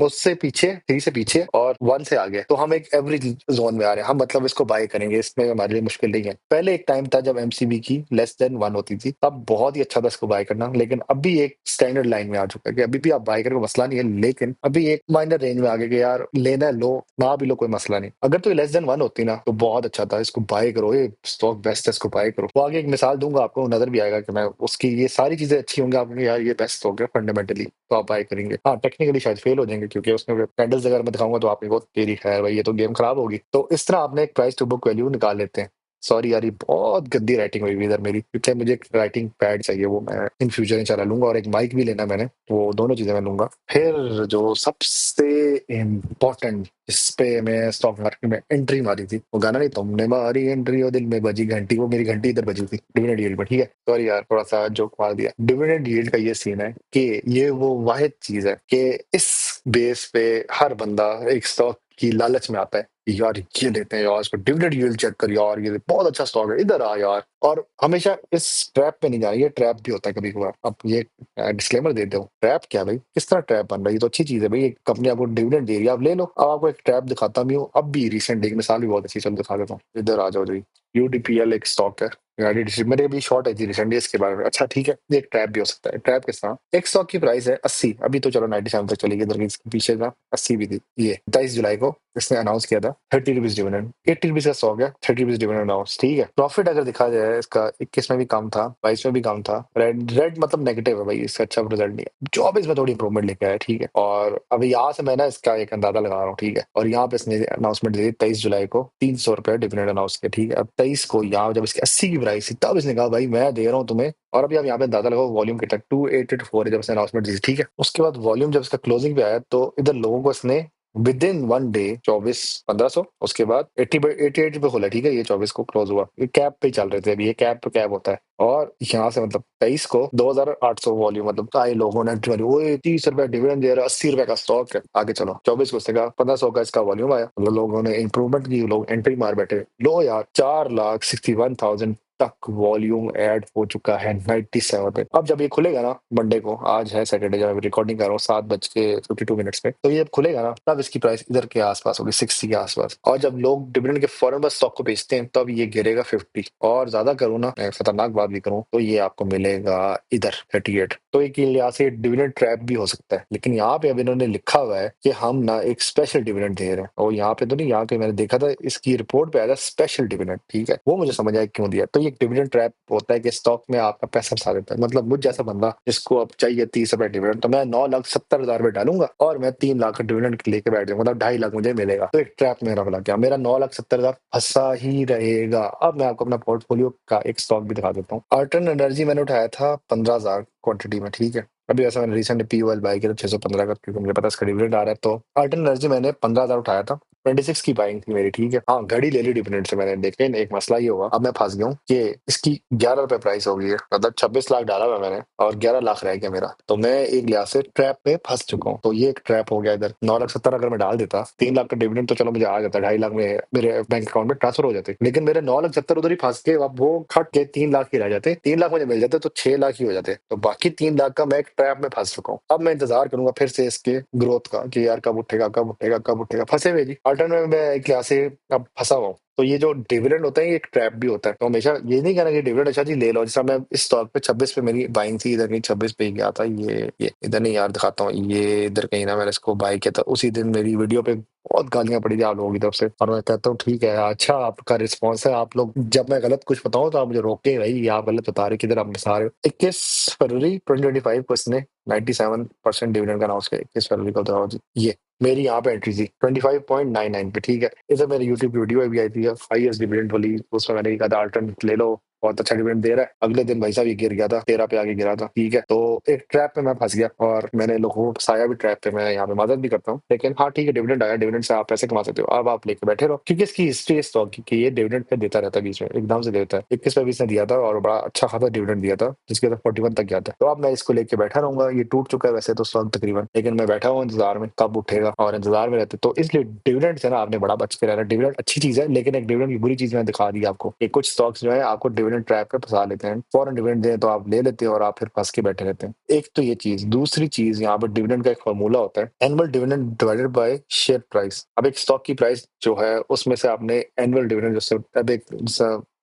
उससे पीछे 3 से पीछे और 1 से आगे, तो हम एक एवरेज जोन में आ रहे हैं हम, मतलब इसको बाय करेंगे, इसमें हमारे लिए मुश्किल नहीं है। पहले एक टाइम था जब एमसीबी की लेस देन 1 होती थी, तब बहुत ही अच्छा था इसको बाय करना, लेकिन अभी एक स्टैंडर्ड लाइन में आ चुका है कि अभी भी आप बाय करें मसला नहीं है, लेकिन अभी एक माइनर रेंज में आ गया कि यार लेना है लो, ना भी लो कोई मसला नहीं। अगर तो ये लेस देन 1 होती ना तो बहुत अच्छा था, इसको बाय करो, ये स्टॉक बेस्ट है, इसको बाय करो। वो आगे एक मिसाल दूंगा आपको, नजर भी आएगा कि मैं उसकी, ये सारी चीजें अच्छी होंगी आपको यार ये बेस्ट स्टॉक है फंडामेंटली, तो आप बाय करेंगे। हाँ टेक्निकली शायद फेल हो जाएंगे क्योंकि उसमें कैंडल्स अगर मैं दिखाऊंगा तो आपने बहुत तेरी खैर भाई ये तो गेम खराब होगी। तो इस तरह आपने एक प्राइस टू बुक वैल्यू निकाल लेते हैं। सॉरी यार ये बहुत गंदी राइटिंग हुई हुई इधर मेरी, क्योंकि मुझे एक राइटिंग पैड चाहिए, वो मैं इन फ्यूचर इंशाल्लाह लूंगा, और एक माइक भी लेना मैंने, वो दोनों चीजें मैं लूंगा। फिर जो सबसे इम्पोर्टेंट इस पे मैं स्टॉक मार्केट में एंट्री मारी थी, वो गाना नहीं, तुमने मारी एंट्री और दिल में बजी घंटी, वो मेरी घंटी इधर बजी थी डिविडेंड यील्ड पर, ठीक है। सॉरी यार थोड़ा सा जोक मार दिया। डिविडेंड यील्ड का ये सीन है कि ये वो वाहिद चीज है कि इस बेस पे हर बंदा एक स्टॉक की लालच में आता है कि यार ये लेते हैं यार, इसको डिविडेंड यील्ड चेक कर यार, ये बहुत अच्छा स्टॉक है, इधर आ यार। और हमेशा इस ट्रैप पे नहीं जाना, ये ट्रैप भी होता है कभी कभार। अब ये डिस्क्लेमर देते हो, ट्रैप क्या भाई, किस तरह ट्रैप बन रहा है, ये तो अच्छी चीज है भाई, एक कंपनी आपको डिविडेंड दे रही है, आप ले लो। अब आपको एक ट्रैप दिखाता भी हूँ, अब भी रिसेंट एक मिसाल भी बहुत अच्छी, चल दिखा देता हूँ, इधर आ जाओ जी। यूडीपीएल एक स्टॉक है, मेरे भी शॉर्ट है जी रिसेंटली इसके बारे में। अच्छा ठीक है, ये एक ट्रैप भी हो सकता है। ट्रैप किस तरह, एक स्टॉक की प्राइस है 80, अभी तो चलो 97 तक चली गई, इधर इसके पीछे था 80 भी थी। ये 23 जुलाई को इसने अनाउंस किया था 30 रुपीज डिविडेंड, 80 रुपीज का स्टॉक है, 30 रुपीज डिविडेंड अनाउंस, ठीक है। प्रॉफिट अगर दिखा जाए इसका 21 में भी कम था, 22 में भी कम था, रेड मतलब नेगेटिव है भाई, इसका अच्छा रिजल्ट नहीं है। 24 में थोड़ी इंप्रूवमेंट लेके आया, ठीक है। और अभी यहाँ से मैं ना इसका एक अंदाजा लगा रहा हूँ, ठीक है। और यहाँ पे इसने अनाउंसमेंट दी 23 जुलाई को 300 रुपए डिविडेंड अनाउंस किया, ठीक है। अब 23 को यहाँ जब इसकी 80 की प्राइस थी तब इसने कहा भाई मैं दे रहा हूँ तुम्हें। और अभी आप यहाँ पे अंदाजा लगाओ वॉल्यूम कितना, 2884 है जब इसने अनाउंसमेंट दी थी, ठीक है। उसके बाद वॉल्यूम जब इसका क्लोजिंग पे आया तो इधर लोगों को इसने विद इन 1 डे 24 1500, उसके बाद 88 पे खोला, ठीक है। ये 24 को क्लोज हुआ, ये कैप पे चल रहे थे, अभी ये कैप पे कैप होता है। और यहाँ से मतलब 23 को 2800 वॉल्यूम, मतलब कई लोगों ने वो 30 रुपए डिविडेंड दे रहा है, 80 रुपए का स्टॉक है। आगे चलो 24 को इसका 1500 का इसका वॉल्यूम आया, मतलब लोगों ने इंप्रूवमेंट की, लोग एंट्री मार बैठे, लो यार 4,61,000 तक वॉल्यूम ऐड हो चुका है 97 पे। अब जब ये खुलेगा ना मंडे को, आज है सैटरडे जब रिकॉर्डिंग कर रहा हूँ 7:52 पे, तो ये खुलेगा ना तब इसकी प्राइस इधर के आसपास होगी 60 के आसपास। और जब लोग डिविडेंड के फौरन बस स्टॉक को बेचते हैं तब ये गिरेगा 50। और ज्यादा करूँ ना, मैं खतरनाक बात भी करूँ तो ये आपको मिलेगा इधर 38। तो एक यहाँ से डिविडेंड ट्रैप भी हो सकता है, लेकिन यहाँ पे अब इन्होंने लिखा हुआ है कि हम ना एक स्पेशल डिविडेंड दे रहे हैं, और यहाँ पे तो नहीं, यहाँ पे मैंने देखा था इसकी रिपोर्ट पे आया था स्पेशल डिविडेंड, ठीक है। वो मुझे समझ आया क्यों दिया। तो ये डिविडेंड ट्रैप होता है कि स्टॉक में आपका पैसा फंसा देता है, मतलब मुझ जैसा बंदा जिसको अब चाहिए 30 रुपए डिविडेंड, तो मैं 9,70,000 रुपए डालूंगा और मैं 3 लाख का डिविडेंड लेके बैठ जाऊंगा, मतलब 2.5 लाख मुझे मिलेगा। तो एक ट्रैप मेरा लग गया, मेरा 9,70,000 फंसा ही रहेगा। अब मैं आपको अपना पोर्टफोलियो का एक स्टॉक भी दिखा देता हूँ। अर्टन एनर्जी मैंने उठाया था 15,000 क्वांटिटी में, ठीक है। अभी ऐसा मैंने रिसेंटली पीओएल बाय किया था 615 का, क्योंकि मुझे पता इसका डिविडेंड आ रहा है। तो अर्टन एनर्जी मैंने 15,000 उठाया था, 26 की बाइंग थी मेरी, ठीक है। हाँ घड़ी ले ली डिविडेंड से मैंने, लेकिन एक मसला ये हुआ, अब मैं फंस गया हूँ कि इसकी 11 रुपए प्राइस हो गई है, मतलब 26 लाख डाला हुआ मैंने और 11 लाख रह गया मेरा, तो मैं एक लिहाज से ट्रैप में फंस चुका हूँ। तो ये एक ट्रैप हो गया। इधर 9,70,000 अगर मैं डाल देता, 3 लाख का डिविडेंड तो चलो मुझे आ जाता, 2.5 लाख में मेरे बैंक अकाउंट में ट्रांसफर हो जाते, लेकिन मेरे 9,70,000 उधर ही फंस के, अब वो खट के 3 लाख ही रह जाते, 3 लाख मुझे मिल जाते तो 6 लाख ही हो जाते, तो बाकी 3 लाख का मैं एक ट्रैप में फंस चुका हूँ। अब मैं इंतजार करूंगा फिर से इसके ग्रोथ का कि यार कब उठेगा कब उठेगा कब उठेगा, फंसे हुए जी। अल्टरनेट में मैं एक यहाँ से अब फंसा हुआ हूँ। तो ये जो डिविडेंड होता है ये एक ट्रैप भी होता है, तो हमेशा ये नहीं कहना कि डिविडेंड अच्छा जी ले लो। जैसा मैं इस स्टॉक पे 26 पे मेरी बाइंग थी, इधर नहीं 26 पे ही गया था, ये इधर नहीं यार दिखाता हूँ, ये इधर कहीं ना मैंने इसको बाय किया था। उसी दिन मेरी वीडियो पे बहुत गालियां पड़ी थी आप लोगों की तरफ से, और मैं कहता हूँ ठीक है अच्छा आपका रिस्पॉन्स है, आप लोग जब मैं गलत कुछ बताऊं तो आप मुझे रोके भाई, ये आप गलत बता रहे किधर आप बता रहे हो। 21 फरवरी 2025 को इसने 97% डिविडेंड का अनाउंस किया, 21 फरवरी को। तो ये मेरी यहाँ पे एंट्री थी 25.99 पे, ठीक है। इधर मेरे यूट्यूब की वीडियो भी आई थी हाईएस्ट डिविडेंड वाली, उसमें मैंने कहा था अल्टरनेट ले लो, बहुत अच्छा डिविडेंड दे रहा है। अगले दिन भाई साहब ये गिर गया था, 13 पे आके गिरा था, ठीक है। तो एक ट्रैप में मैं फंस गया और मैंने लोगों को फंसाया भी ट्रैप पे, मैं यहाँ पे मदद भी करता हूँ। लेकिन हाँ ठीक है, डिविडेंड आया, डिविडेंड से आप पैसे कमा सकते हो, अब आप लेके बैठे रहो, क्योंकि इसकी हिस्ट्री है स्टॉक की कि ये डिविडेंड पे देता रहता है, बीच में एकदम से देता है। 21 पे 20 ने दिया था और बड़ा अच्छा खासा डिविडेंड दिया था, जिसके अंदर 41 तक गया था। तो अब मैं इसको लेके बैठा रहूंगा, ये टूट चुका है वैसे तो स्टॉक तकरीबन, लेकिन मैं बैठा हूँ इंतजार में कब उठेगा, और इंतजार में रहते। तो इसलिए डिविडेंड से ना आपने बड़ा बच के रहना। डिविडेंड अच्छी चीज है, लेकिन एक डिविडेंड की बुरी चीज मैंने दिखा दी आपको कि कुछ स्टॉक्स जो है आपको डिविडेंड ट्रैप पे फंसा लेते हैं। फॉरेन डिविडेंड दें तो आप ले लेते हो और आप फिर फंस के बैठे रहते हैं। एक तो ये चीज, दूसरी चीज यहाँ पर डिविडेंड का एक फॉर्मूला होता है, annual dividend divided by share price. अब एक स्टॉक की प्राइस जो है उसमें से आपने एनुअल डिविडेंड, जैसे अब एक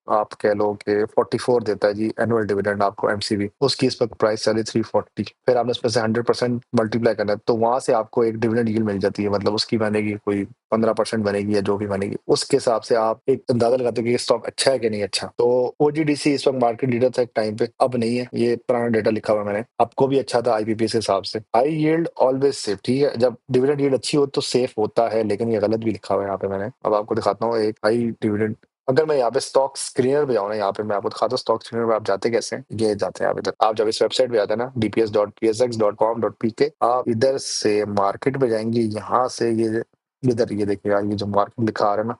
आप कह लो कि 44 देता है जी एनुअल डिविडेंड आपको एमसीबी, उसकी इस वक्त प्राइस चली 340, फिर आपने उसमें से 100% मल्टीप्लाई करना है, तो वहां से आपको एक डिविडेंड यील्ड मिल जाती है, मतलब उसकी बनेगी कोई 15% बनेगी या जो भी बनेगी, उसके हिसाब से आप एक अंदाजा लगाते हो कि ये स्टॉक अच्छा है कि नहीं अच्छा। तो ओजीडीसी इस वक्त मार्केट लीडर था एक टाइम पे, अब नहीं है, ये पुराना डेटा लिखा हुआ है मैंने, आपको भी अच्छा था आईपीपीएस के हिसाब से। हाई यील्ड ऑलवेज सेफ, ठीक है, जब डिविडेंड यील्ड अच्छी हो तो सेफ होता है, लेकिन ये गलत भी लिखा हुआ है यहाँ पे मैंने। अब आपको दिखाता हूँ एक हाई डिविडेंड, अगर मैं यहाँ पे स्टॉक स्क्रीनर पे जाऊँ ना, यहाँ पे मैं आपको दिखाता हूँ स्टॉक स्क्रीनर पे आप जाते कैसे हैं, ये जाते हैं आप इधर, आप जब इस वेबसाइट पे जाते हैं ना dps.psx.com.pk, आप इधर से मार्केट पे जाएंगे, यहाँ से ये इधर ये देखिएगा, ये जो मार्केट लिखा आ रहा है ना,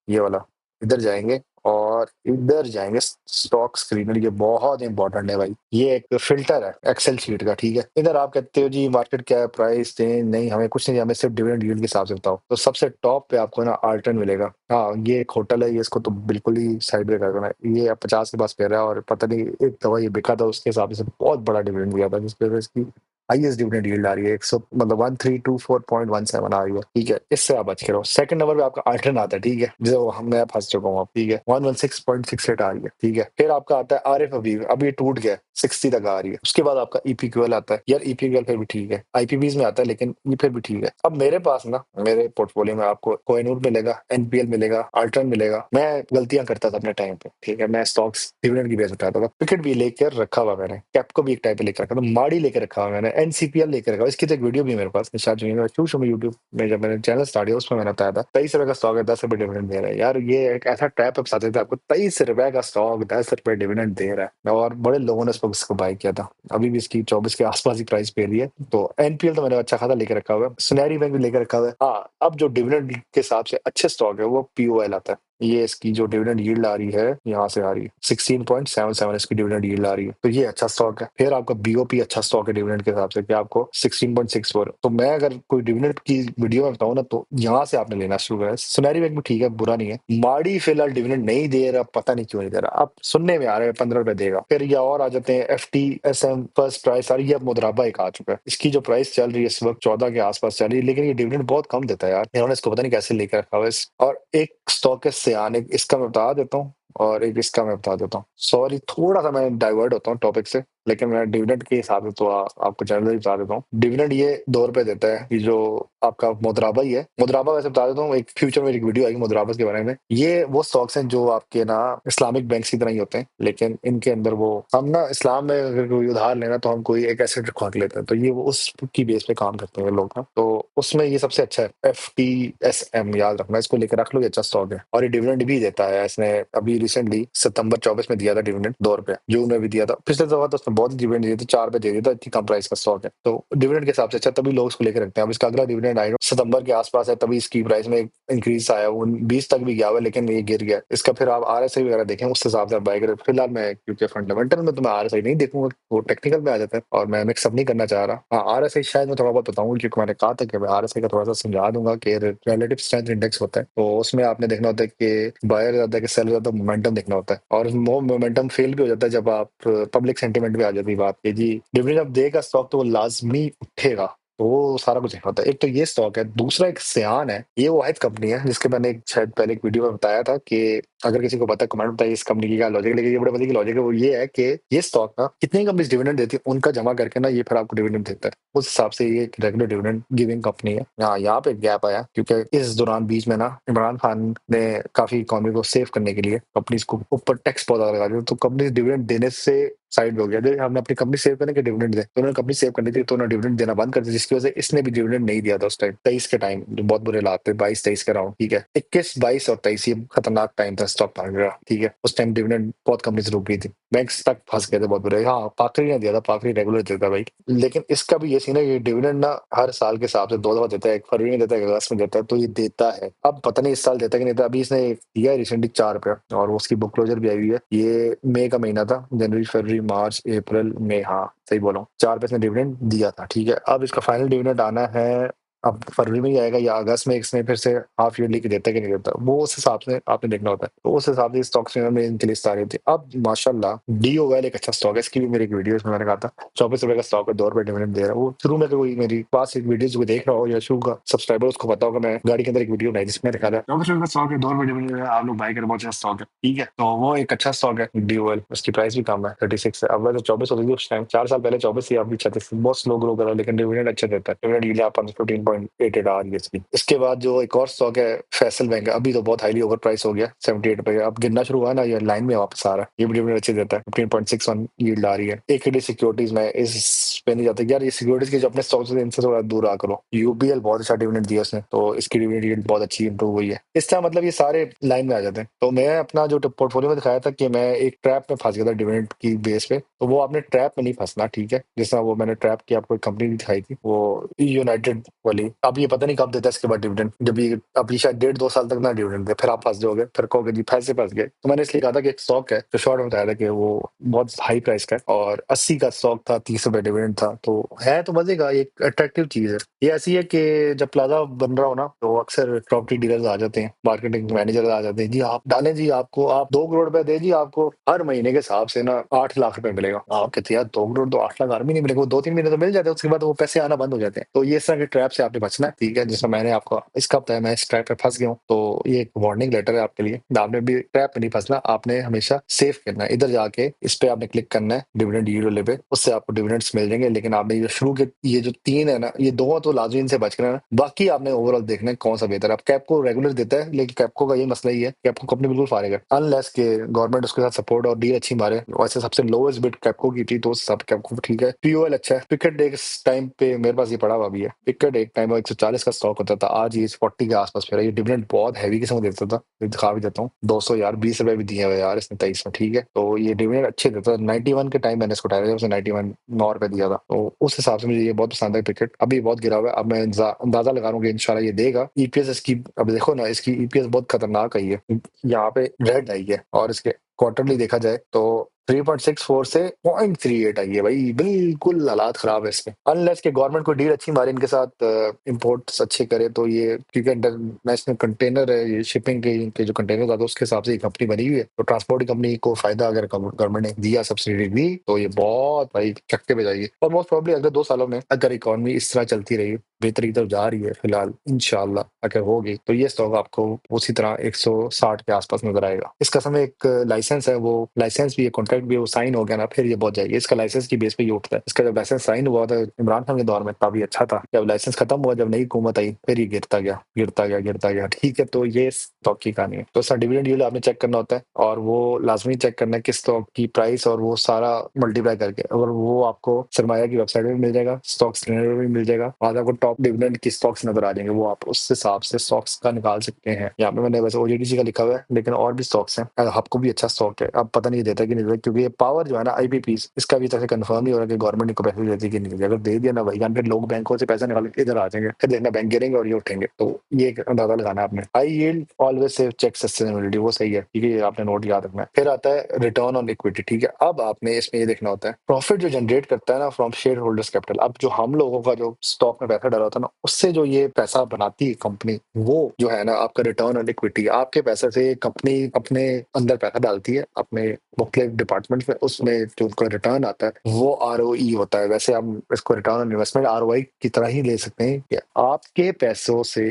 ये वाला, इधर जाएंगे और इधर जाएंगे स्टॉक स्क्रीनर, ये बहुत इंपॉर्टेंट है भाई, ये एक फिल्टर है एक्सेल शीट का, ठीक है। इधर आप कहते हो जी मार्केट क्या है, प्राइस चेंज नहीं, हमें कुछ नहीं, हमें सिर्फ डिविडेंड यील्ड के हिसाब से बताओ। तो सबसे टॉप पे आपको ना आल्टन मिलेगा, हाँ ये एक होटल है, ये इसको तो बिल्कुल ही साइड में कर देना, ये अब 50 के पास कह रहा है, और पता नहीं एक दवा ये बिका था उसके हिसाब से बहुत बड़ा डिविडेंड दिया था, जिसकी वजह से इसकी हाईएस्ट डिविडेंड यील्ड आ रही है 100, मतलब 1324.17 आ रही है, ठीक है। इससे आप बच के रहो। सेकंड नंबर पे आपका आल्टर्न आता है, ठीक है, जो मैं फंस चुका हूँ, ठीक है, 116.68 आ रही है, ठीक है। फिर आपका आता है आरिफ हबीब, अब ये टूट गया 60 तक आ रही है। उसके बाद आपका ईपीक्यूएल आता है, यार ईपीक्यूएल फिर भी ठीक है, आईपीबीज में आता है लेकिन ये फिर भी ठीक है। अब मेरे पास ना, मेरे पोर्टफोलियो में आपको कोहिनूर मिलेगा, एनपीएल मिलेगा, आल्टर्न मिलेगा। मैं गलतियां करता था अपने टाइम पे, ठीक है, मैं स्टॉक्स डिविडेंड की बेस उठाता था, पिकेट भी लेकर रखा हुआ मैंने, कैपको भी एक टाइप पे लेकर रखा था, माड़ी लेकर रखा हुआ मैंने, एनसीपीएल लेकर रखा हुआ, इसकी तो एक वीडियो भी है मेरे पास, निशाद जो है शुरू में यूट्यूब में जब मैंने चैनल स्टार्ट किया उसमें मैंने बताया था 23 रुपए का स्टॉक है, 10 रुपए डिविडेंड दे रहा है। यार ये एक ऐसा ट्रैप फंसाते थे आपको, 23 रुपए का स्टॉक 10 रुपए डिविडेंड दे रहा है, और बड़े लोगों ने इसको बाय किया था। अभी भी इसकी 24 के आसपास ही प्राइस पे रही है। तो एनपीएल तो मैंने अच्छा खासा लेकर रखा हुआ है, सुनहरी बैंक भी लेकर रखा हुआ है। हाँ, अब जो डिविडेंड के हिसाब से अच्छे स्टॉक है वो पीओएल आता है, ये इसकी जो डिविडेंड यील्ड आ रही है यहाँ से आ रही है 16.77 इसकी डिविडेंड यील्ड आ रही है, तो ये अच्छा स्टॉक है। फिर आपका बीओपी अच्छा स्टॉक है डिविडेंड के हिसाब से, कि आपको 16.64। तो मैं अगर कोई डिविडेंड की वीडियो में बताऊँ ना, तो यहाँ से आपने लेना शुरू करें। सुनहरी बैंक भी ठीक है, बुरा नहीं है। माड़ी फिलहाल डिविडेंड नहीं दे रहा, पता नहीं क्यों नहीं दे रहा, अब सुनने में आ रहा है 15 रुपए देगा। फिर ये और आ जाते हैं F T S M, first price आ रही है, अब मुद्राबा एक आ चुका है, इसकी जो प्राइस चल रही है इस वक्त 14 के आसपास चल रही है, लेकिन ये डिविडेंड बहुत कम देता है यार, इन्होंने इसको पता नहीं कैसे लेकर रखा हुआ है। और एक स्टॉक है सियान, एक इसका मैं बता देता हूँ और एक इसका मैं बता देता हूँ। सॉरी थोड़ा सा मैं डाइवर्ट होता हूँ टॉपिक से, लेकिन मैं डिविडेंड के हिसाब से तो आपको जनरली बता देता हूँ। डिविडेंड ये 2 रुपए देता है, ये जो आपका मुद्राबा ही है। मुद्राबा वैसे बता देता हूँ, एक फ्यूचर में एक वीडियो आएगी मुद्राबा के बारे में। ये वो स्टॉक्स हैं जो आपके ना इस्लामिक बैंक की तरह ही होते हैं, लेकिन इनके अंदर वो, हम ना इस्लाम में अगर कोई उधार लेना तो हम कोई एक एसेट रखवा के लेते हैं, तो ये वो उसकी बेस पे काम करते हैं लोग ना, तो उसमें ये सबसे अच्छा है। FTSM याद रखना, इसको लेकर रख लो, ये अच्छा स्टॉक है और ये डिविडेंड भी देता है। इसने अभी रिसेंटली सितंबर 24 में दिया था डिविडेंड 2 रुपए, जून में भी दिया था, पिछले दफा तो उसने बहुत डिविडेंड दिए थे, 4 रुपए दे दिया था, इतनी कम प्राइस का स्टॉक है, तो डिविडेंड के हिसाब से अच्छा, तभी लोग इसको लेकर रखते हैं। अब इसका अगला डिविडेंड आएगा सितंबर के आसपास है, तभी इसकी प्राइस में इंक्रीज आया, वो 20 तक भी गया हुआ, लेकिन ये गिर गया। इसका फिर आप RSI वगैरह देखें, उस हिसाब से बाय करें। फिलहाल मैं क्योंकि फंडामेंटल में तो मैं RSI नहीं देखूंगा, वो टेक्निकल में आ जाता है और मैं मिक्सअप नहीं करना चाह रहा। हाँ RSI शायद मैं थोड़ा बहुत बताऊंगा, क्योंकि मैंने कहा था कि मैं RSI का थोड़ा सा समझा दूंगा कि रिलेटिव स्ट्रेंथ इंडेक्स होता है, तो उसमें आपने देखना होता है कि बायर ज्यादा है कि सेलर ज्यादा, मोमेंटम देखना होता है, और वो मोमेंटम फेल भी हो जाता है जब आप पब्लिक सेंटीमेंट पे आ जाती है बात कि जी डिविडेंड जब देगा स्टॉक तो वो लाजमी उठेगा, तो वो सारा कुछ देखना होता है। एक तो ये स्टॉक है, दूसरा एक सियान है, ये वो वाहिद कंपनी है जिसके मैंने एक शायद पहले एक वीडियो में बताया था कि अगर किसी को पता है कमेंट बताइए इस कंपनी की क्या लॉजिक है। लेकिन ये बड़े बड़ी की लॉजिक है, वो ये है कि ये स्टॉक ना कितनी कंपनी डिविडेंड देती है उनका जमा करके ना, ये फिर आपको डिविडेंड देता है, उस हिसाब से ये एक रेगुलर डिविडेंड गिविंग कंपनी है। यहाँ पे गैप आया क्योंकि इस दौरान बीच में ना इमरान खान ने काफी इकोनॉमी को सेव करने के लिए कंपनीज को ऊपर टैक्स बहुत ज्यादा लगा दिया, तो कंपनी डिविडेंड देने से साइड में हो गया। जैसे हमने अपनी कंपनी सेव करने के डिविडेंड दे, तो उन्होंने कंपनी सेव करनी थी तो उन्होंने डिविडेंड देना बंद कर दिया, जिसकी वजह से इसने भी डिविडेंड नहीं दिया था उस टाइम 23 के टाइम, जो बहुत बुरे हालात थे 22-23 के अराउंड, ठीक है। 21, 22 और 23 ये खतरनाक टाइम था स्टॉक मार्केट का, ठीक है। उस टाइम डिविडेंड बहुत कंपनी से रुक गई थी, बैंक्स तक फंस गए थे बहुत बुरे। हाँ, पाखरी ने दिया था, पाखरी रेगुलर देता भाई, लेकिन इसका भी ये सीन है, ये डिविडेंड ना हर साल के हिसाब से 2 दफा देता है, एक फरवरी में देता है, एक अगस्त में देता है, तो ये देता है। अब पता नहीं इस साल देता है कि नहीं देता। अभी इसने दिया है रिसेंटली 4 पे, और उसकी बुक क्लोजर भी आई हुई है। ये मई का महीना था, जनवरी, फरवरी, मार्च, अप्रैल, मई, हाँ सही बोला हूँ, 4 पे इसने डिविडेंड दिया था, ठीक है। अब इसका फाइनल डिविडेंड आना है, अब फरवरी में ही आएगा या अगस्त में इसने फिर से हाफ ईयरली की देता है कि नहीं देता, वो उस हिसाब से आपने देखना होता है। तो उस हिसाब से स्टॉक्स में इनकी लिस्ट आ रही थी। अब माशाल्लाह डीओएल एक अच्छा स्टॉक है, इसकी भी मेरी एक वीडियो इसमें मैंने कहा था, 24 रुपए का स्टॉक है, 2 रुपए डिविडेंड दे रहा है। वो शुरू में कोई मेरी पास एक वीडियो को देख रहा हो या शुरू का सब्सक्राइबर, उसको पता होगा, मैं गाड़ी के अंदर एक वीडियो बनाई जिसमें दिखा था 24 रुपए का स्टॉक है, 2 रुपए डिविडेंड है, आप लोग बाय करें, बहुत अच्छा स्टॉक है, ठीक है। तो वो एक अच्छा स्टॉक है डीओएल, उसकी प्राइस भी कम है 36 है। अब वैसे 24 होती थी उस टाइम, 4 साल पहले 24 थी, अभी 36, बहुत स्लो ग्रो कर रहा है, लेकिन डिविडेंड अच्छा देता है। डिविडेंड यील्ड आप 15.88 आ रही है इसकी। इसके बाद जो एक और स्टॉक है फैसल बैंक है, अभी तो बहुत हाईली ओवर प्राइस हो गया, 78 रुपए का, अब गिरना शुरू हुआ ना, ये लाइन में वापस आ रहा है, ये भी डिविडेंड अच्छे देता है, 15.61 यील्ड आ रही है। इक्विटी सिक्योरिटीज में इस पे नहीं जाते यार, ये सिक्योरिटीज के जो अपने स्टॉक्स हैं इनसे थोड़ा दूर आ करो। यूबीएल बहुत अच्छा डिविडेंड दिया उसने, तो इसकी डिविडेंड यील्ड बहुत अच्छी इंप्रूव हुई है। इस तरह मतलब ये सारे लाइन में आ जाते हैं। तो मैं अपना जो पोर्टफोलियो में दिखाया था कि मैं एक ट्रैप में फंस गया था डिविडेंड की बेस पे, तो वो आपने ट्रैप में नहीं फंसना, ठीक है। जिस तरह वो मैंने ट्रैप की आपको एक कंपनी दिखाई थी, वो यूनाइटेड वाली, अब ये पता नहीं कब देता है इसके बाद डिविडेंड, जब ये अभी शायद 1.5-2 साल तक ना डिविडेंड दे, फिर आप फंस जाओगे, फिर कहोगे जी पैसे फंस गए। तो मैंने इसलिए कहा था कि एक स्टॉक है, तो शॉर्ट में बताया था कि वो बहुत हाई प्राइस का है, और 80 का स्टॉक था, 30 रुपए डिविडेंड था, तो है तो मजे का, एक अट्रैक्टिव चीज है। ये ऐसी है कि जब प्लाजा बन रहा हो ना, तो अक्सर प्रॉपर्टी डीलर्स आ जाते हैं, मार्केटिंग मैनेजर आ जाते हैं, जी आप डालें, जी आपको आप 2 करोड़ रुपए दे, जी आपको हर महीने के हिसाब से ना 8 लाख रुपए मिलेगा। आप कहते हैं यार 2 करोड़ तो 8 लाख हर महीने मिलेगा, वो 2-3 महीने तो मिल जाते हैं, उसके बाद वो पैसे आना बंद हो जाते हैं। तो ये इस तरह के ट्रैप से आपने बचना है, ठीक है। जिसमें मैंने आपको इसका बताया, मैं इस ट्रैप पे फंस गया हूँ, तो ये एक वार्निंग लेटर है आपके लिए, आपने भी ट्रैप में नहीं फंसना, आपने हमेशा सेफ करना है। इधर जाके इस पे आपने क्लिक करना है डिविडेंड यील्ड वाले पे, उससे आपको डिविडेंड्स मिल जाएंगे। लेकिन आपने ये शुरू के ये जो 3 है ना, ये 2 तो लाजमी इनसे बच कर, बाकी आपने ओवरऑल देखना है कौन सा बेहतर है। अब कैपको रेगुलर देता है, लेकिन कैपको का ये मसला ही है, कैपको कंपनी बिल्कुल फारिग है, अनलेस के गवर्नमेंट उसके साथ सपोर्ट और डील अच्छी मारे। वैसे सबसे लोवेस्ट बिड कैपको की थी, तो सब कैपको ठीक है। पीओएल अच्छा है। पिकेट एक टाइम पे मेरे पास ये पड़ा हुआ भी है, पिकेट एक टाइम 140 का स्टॉक होता था, आज ये 40 के आसपास फिर ये डिविडेंड बहुत हैवी किस्म का देता था, ये दिखा भी देता हूँ, 200 यार 20 रुपए भी दिए हुए यार इसने 23 में, ठीक है। तो ये डिविडेंड अच्छे देता था। 91 के टाइम मैंने इसको उठाया था, उसने 91 9 रुपए दिया था, तो उस हिसाब से मुझे ये बहुत पसंद है पिकेट। अभी बहुत गिरा हुआ है, अब मैं अंदाजा लगा रहा हूँ कि इंशाल्लाह ये देगा। ईपीएस इसकी अब देखो ना, इसकी ईपीएस बहुत खतरनाक आई है, यहाँ पे रेड आई है, और इसके क्वार्टरली देखा जाए तो 3.64 से 0.38 आई है भाई, बिल्कुल हालात खराब है इसके। अनलेस के गवर्नमेंट को डील अच्छी मारे इनके साथ, इंपोर्ट्स अच्छे करे, तो ये क्योंकि इंटरनेशनल कंटेनर है, ये शिपिंग के इनके जो कंटेनर आते हैं उसके हिसाब से ये कंपनी बनी हुई है, तो ट्रांसपोर्ट कंपनी को फायदा अगर गवर्नमेंट ने दिया, सब्सिडी दी, तो ये बहुत भाई चक्के पे जाएगी। और मोस्ट प्रॉब्ली अगले 2 सालों में अगर इकोनॉमी इस तरह चलती रही, बेहतरी की तरफ जा रही है फिलहाल, इंशाल्लाह अगर होगी, तो ये स्टॉक आपको उसी तरह 160 के आसपास नजर आएगा। इसका समय एक लाइसेंस है, वो लाइसेंस भी, कॉन्ट्रैक्ट भी वो साइन हो गया ना, फिर ये बहुत जाएगी। इसका लाइसेंस की बेस पे ये उठता है। इसका जब लाइसेंस साइन हुआ था इमरान खान के दौर में, तब ये अच्छा था। जब लाइसेंस खत्म हुआ, जब नई हुकूमत आई, फिर ये गिरता गया, गिरता गया, गिरता गया, ठीक है। तो ये स्टॉक की कहानी है। तो इसका डिविडेंड यील्ड आपने चेक करना होता है, और वो लाजमी चेक करना है किस स्टॉक की प्राइस, और वो सारा मल्टीप्लाई करके, और वो आपको सरमाया की वेबसाइट में मिल जाएगा, स्टॉक स्कैनर में भी मिल जाएगा, और आपको टॉप डिविडेंड की स्टॉक्स नजर आ जाएंगे, वो आप उस हिसाब से स्टॉक्स का निकाल सकते हैं। यहाँ पे मैंने वैसे ओजीडीसी का लिखा हुआ है, लेकिन और भी स्टॉक्स हैं। हबको भी अच्छा स्टॉक है, अब पता नहीं देता कि नहीं देता, क्योंकि ये पावर जो है ना आईपीपी, इसका भी तरह से कंफर्म नहीं हो रहा कि गवर्नमेंट इनको पैसे देती कि नहीं देती। अगर दे दिया ना भाई, फिर लोग बैंकों से पैसा निकाल के इधर आ जाएंगे, फिर देखना बैंक गिरेंगे और ये उठेंगे। तो ये एक अंदाजा लगाना है आपने। हाई यील्ड ऑलवेज से चेक सस्टेनेबिलिटी, वो सही है, ठीक है, ये आपने नोट याद रखना है। फिर आता है रिटर्न ऑन इक्विटी, ठीक है। अब आपने इसमें ये देखना होता है प्रॉफिट जो जनरेट करता है ना फ्रॉम शेयर होल्डर्स कैपिटल। अब जो हम लोगों का जो स्टॉक में पैसा डला होता है ना, उससे जो ये पैसा बनाती है कंपनी, वो जो है ना आपका रिटर्न ऑन इक्विटी। आपके पैसे से कंपनी अपने अंदर पैसा डालती है, अपने मुख्तलिफ डिपार्टमेंट में, उसमें जो उनका रिटर्न आता है वो आरओई होता है। वैसे हम इसको रिटर्न ऑन इन्वेस्टमेंट आरओआई की तरह ही ले सकते हैं कि आपके पैसों से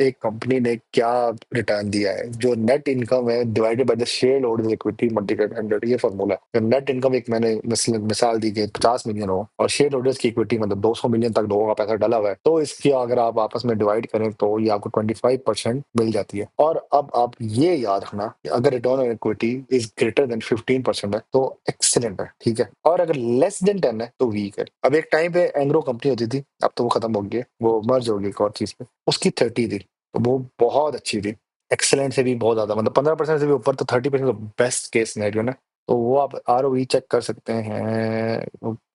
एक कंपनी ने क्या रिटर्न दिया है। जो नेट इनकम है divided by the share holders equity multiplied by 100, ये फॉर्मूला है। नेट इनकम एक मैंने मिसाल दी कि 50 मिलियन हो, और शेयर होल्डर्स की इक्विटी मतलब 200 मिलियन तक लोगों का पैसा डला हुआ है, तो इसकी अगर आप आपस में डिवाइड करें तो ये आपको 25% मिल जाती है। और अब आप ये याद रखना कि अगर return on equity is greater then 15% valuation में तो एक्सीलेंट है, ठीक है। और अगर लेस देन 10 है तो वीक है। अब एक टाइम पे एंग्रो कंपनी होती थी, अब तो वो खत्म हो गई है, वो मर्ज हो गई एक और चीज पे, उसकी 30 थी तो वो बहुत अच्छी थी, एक्सेलेंट से भी बहुत ज्यादा, मतलब 15% से भी ऊपर, तो 30% बेस्ट केस सिनेरियो ना। तो वो आप ROE चेक कर सकते हैं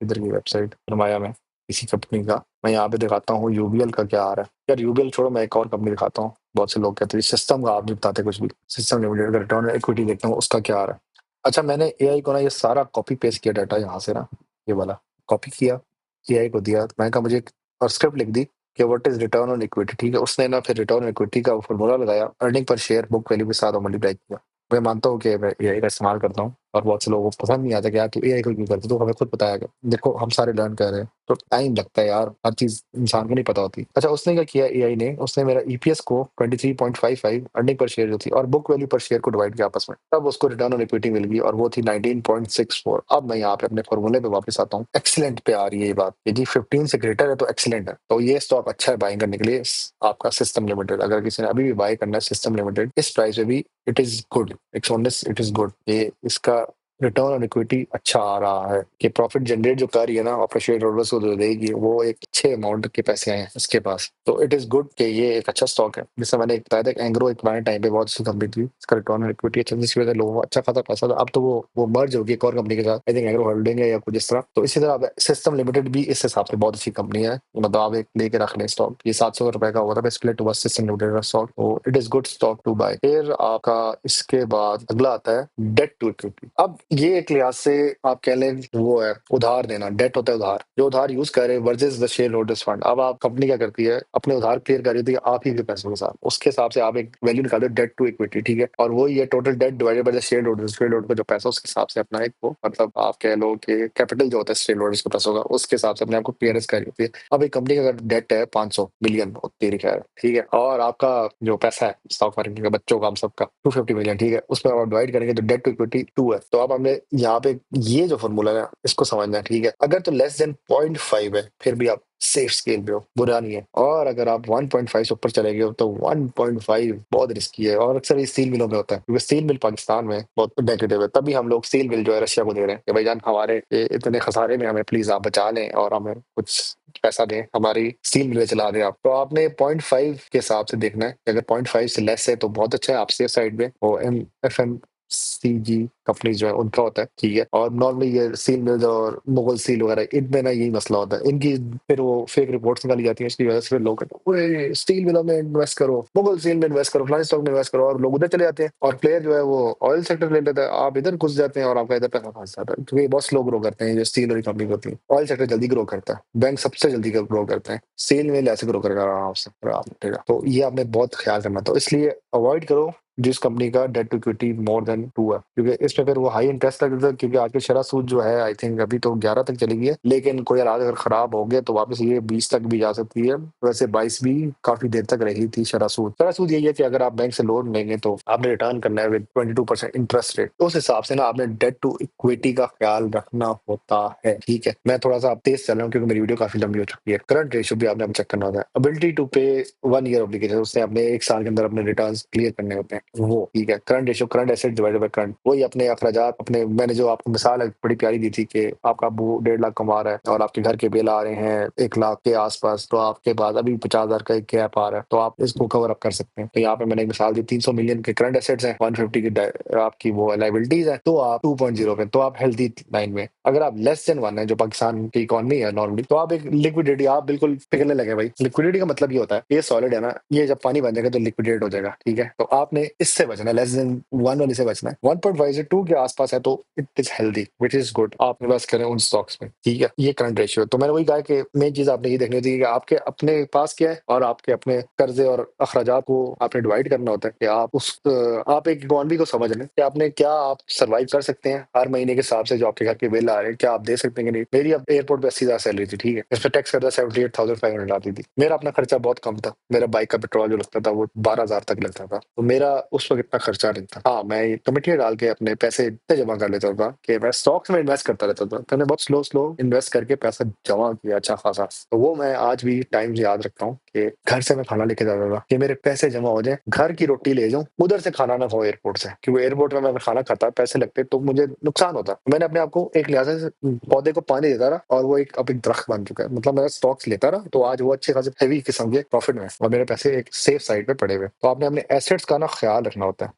इधर की वेबसाइट फरमाया में इसी कंपनी का। मैं यहाँ पे दिखाता हूँ यूबीएल का क्या आ रहा है। यार यूबीएल छोड़ो, मैं एक और कंपनी दिखाता हूँ। बहुत से लोग कहते हैं सिस्टम का, आप नहीं बताते कुछ भी। सिस्टम लिमिटेड का रिटर्न इक्विटी देखता हूँ उसका क्या आ रहा है। अच्छा, मैंने एआई को ना ये सारा कॉपी पेस्ट किया डाटा यहाँ से ना, ये वाला कॉपी किया, एआई को दिया, मैंने कहा मुझे और स्क्रिप्ट लिख दी कि what is return on equity, ठीक है। उसने ना फिर रिटर्न ऑन इक्विटी का फॉर्मूला लगाया, earning per share book value के साथ मल्टीप्लाई किया। मैं मानता हूँ कि मैं एआई का इस्तेमाल करता हूँ और बहुत से लोगों को पसंद नहीं आता कि यार तू एआई को क्यों करते, तो हमें खुद बताया गया। देखो हम सारे लर्न कर रहे हैं तो टाइम लगता है यार, हर चीज इंसान को नहीं पता होती। अच्छा, उसने क्या किया एआई ने, उसने मेरा ईपीएस को 23.55 अर्निंग पर शेयर जो थी और बुक वैल्यू पर शेयर को डिवाइड किया आपस में, तब उसको रिटर्न ऑन इक्विटी मिल गई और वो थी 19.64। अब मैं यहाँ पे अपने फॉर्मूले पे वापस आता हूँ, एक्सीलेंट पे आ रही है ये बात कि जी 15 से ग्रेटर है तो एक्सीलेंट है। तो ये स्टॉक अच्छा है बाइंग करने के लिए। आपका सिस्टम लिमिटेड, अगर किसी ने अभी भी बाय करना है सिस्टम लिमिटेड इस प्राइस पे भी, it is good, it is good. ये इसका रिटर्न ऑन इक्विटी अच्छा आ रहा है कि प्रॉफिट जनरेट जो कर रही है ना अपने शेयर होल्डर्स को जो देगी, वो एक अच्छे अमाउंट के पैसे आए हैं इसके पास। तो इट इज गुड कि ये एक अच्छा स्टॉक है। जैसे मैंने बताया था एंग्रो एक पुराने टाइम पे बहुत अच्छी कंपनी थी, इसका रिटर्न ऑन इक्विटी अच्छा, जिसकी वजह से लोगों को अच्छा खासा पैसा था। अब तो वो मर्ज होगी एक और कंपनी के साथ, आई थिंक एग्रो होल्डिंग है या कुछ इस तरह। तो इसी तरह सिस्टम लिमिटेड भी इस हिसाब से बहुत अच्छी कंपनी है, मतलब आप एक लेके रख लें स्टॉक। ये 700 रुपए का हुआ था स्प्लिट हुआ सिस्टम लिमिटेड का स्टॉक, तो it is good stock to buy. फिर आपका इसके बाद अगला आता है डेट टू इक्विटी। अब ये एक लिहाज से आप कह लें वो है उधार देना, डेट होता है उधार, जो उधार यूज करे versus the share holders fund. अब आप कंपनी क्या करती है, अपने उधार क्लियर कर रही है आप ही के पैसों के साथ, उसके हिसाब से आप एक वैल्यू निकालते हो डेट टू इक्विटी, ठीक है। और वो ये total date divided by the share holders, share holder का जो पैसा उसके हिसाब से अपना एक वो, मतलब आप कह लो कि कैपिटल जो होता है शेयर होल्डर्स के पैसों का, उसके हिसाब से अपने आपको क्लियरेंस करनी होती है। अब एक कंपनी का अगर डेट है 500 बिलियन तेरी खैर, ठीक है, और आपका जो पैसा है स्टॉक मार्केट का बच्चों का हम सबका 250 मिलियन, ठीक है, उस पर आप डिवाइड करेंगे तो डेट टू इक्विटी 2 है। तो अब हमने यहाँ पे ये जो फॉर्मूला है इसको समझना है, ठीक है। अगर तो लेस देन 0.5 है फिर भी आप सेफ स्केल पे हो, बुरा नहीं है। और अगर आप 1.5 से ऊपर चले गए तो 1.5 बहुत रिस्की है, और अक्सर ये स्टील मिलों में होता है क्योंकि स्टील मिल पाकिस्तान में बहुत नेगेटिव है। तभी हम लोग स्टील मिल जो है रशिया को दे रहे हैं कि भाईजान हमारे ये इतने खसारे में हमें प्लीज आप बचा लें और हमें कुछ पैसा दें, हमारी स्टील मिलें चला दें आप। तो आपने 0.5 के हिसाब से देखना है कि अगर 0.5 से लेस है तो बहुत अच्छा है, आप सेफ साइड में। वो FMCG कंपनीज जो है उनका होता है, ठीक है। और नॉर्मली ये स्टील मिल्स और मुगल स्टील वगैरह इनमें ना यही मसला होता है, इनकी फिर वो फेक रिपोर्ट्स निकाली जाती है, इसकी वजह से फिर लोग कहते हैं "ओए, स्टील मिलों में इन्वेस्ट करो, मुगल स्टील में इन्वेस्ट करो, फलानी स्टॉक में इन्वेस्ट करो", और लोग उधर चले जाते हैं और प्लेयर जो है वो ऑयल सेक्टर ले लेता है, आप इधर घुस जाते हैं और आपका इधर पैसा फंस जाता है, क्योंकि बहुत स्लो ग्रो करते हैं जो स्टील वाली कंपनी होती है। ऑयल सेक्टर जल्दी ग्रो करता है, बैंक सबसे जल्दी ग्रो करते हैं, स्टील में ऐसे ग्रो करेगा आराम से, आराम से। तो ये आपने बहुत ख्याल करना, तो इसलिए अवॉइड करो जिस कंपनी का debt to equity more than 2 है, क्योंकि इसमें फिर वो हाई इंटरेस्ट लगता है, क्योंकि आज की शरह सूद जो है आई थिंक अभी तो 11 तक चली गई है, लेकिन कोई हालात अगर खराब हो गए तो वापस ये 20 तक भी जा सकती है। वैसे 22 भी काफी देर तक रही थी शरह सूद यही है कि अगर आप बैंक से लोन लेंगे तो आपने रिटर्न करना है विद 22% इंटरेस्ट रेट, तो उस हिसाब से ना आपने डेट टू इक्विटी का ख्याल रखना होता है, ठीक है। मैं थोड़ा सा तेज चल रहा हूँ क्योंकि मेरी वीडियो काफी लंबी हो चुकी है। करंट रेशियो भी आपने चेक करना होता है, एबिलिटी टू पे 1 ईयर ऑब्लिगेशन, उससे आपने एक साल के अंदर अपने रिटर्न क्लियर करने होते हैं वो, ठीक है। Current ratio, current asset divided by current, वही अपने अखराजात अपने, मैंने जो आपको मिसाल है बड़ी प्यारी दी थी कि आपका अब्बू 1.5 लाख कमा रहा है और आपके घर के बिल आ रहे हैं 1 लाख के आसपास, तो आपके पास अभी 50,000 का एक गैप आ रहा है, तो आप इसको कवर अप कर सकते हैं। तो यहाँ पे मैंने एक मिसाल दी, 300 मिलियन के करंट एसेट्स हैं, 150 की आपकी वो लाइबिलिटीज है, तो आप 2.0 पे, तो आप हेल्थी लाइन में। अगर आप लेस देन 1 है जो पाकिस्तान की इकोनॉमी है नॉर्मली, तो आप एक लिक्विडिटी, आप बिल्कुल पिघलने लगे भाई। लिक्विडिटी का मतलब ये होता है ये सॉलिड है ना, ये जब पानी बन जाएगा तो लिक्विडेट हो जाएगा, ठीक है। तो आपने इससे बचना है, लेस देन 1 वाले से बचना है। 1.5 से 2 के आसपास है तो it is healthy, which is good, आप इन्वेस्ट करें उन स्टॉक्स में, ठीक है। ये करंट रेशियो, तो मैंने वही कहा कि मेन चीज आपने ये देखनी होती है कि आपके अपने पास क्या है और आपके अपने कर्जे और अखराजात को आपने डिवाइड करना होता है कि आप एक इकोनॉमी को समझ लें कि आपने क्या आप सर्वाइव कर सकते हैं हर महीने के हिसाब से, जो आपके घर के बिल आ रहे हैं क्या आप दे सकते हैं कि नहीं। मेरी अब एयरपोर्ट पे 80,000 सैलरी थी, ठीक है, इस पर टैक्स करता 78,500 आती थी। मेरा अपना खर्चा बहुत कम था, मेरा बाइक का पेट्रोल जो लगता था वो 12,000 तक लगता था, तो मेरा उस वक्त इतना खर्चा नहीं था। हाँ, मैं कमिटी डाल के अपने पैसे इतने जमा कर लेता था कि मैं स्टॉक्स में इन्वेस्ट करता रहता था। तो मैंने बहुत स्लो स्लो इन्वेस्ट करके पैसा जमा किया अच्छा खासा। तो वो मैं आज भी टाइम याद रखता हूँ कि घर से मैं खाना लेके जाता था कि मेरे पैसे जमा हो जाए, घर की रोटी ले जाऊं, उधर से खाना ना खाओ एयरपोर्ट से, क्योंकि एयरपोर्ट में मैं खाना खाता पैसे लगते तो मुझे नुकसान होता। मैंने अपने आप को एक लिहाज से पौधे को पानी देता रहा और वो एक अब एक दरख्त बन चुका है। मतलब मैं स्टॉक्स लेता रहा तो आज वो अच्छे खासे हेवी किस्म के प्रॉफिट में है और मेरे पैसे एक सेफ साइड पे पड़े हुए। तो आपने अपने एसेट्स का ना ख्याल रखना होता है,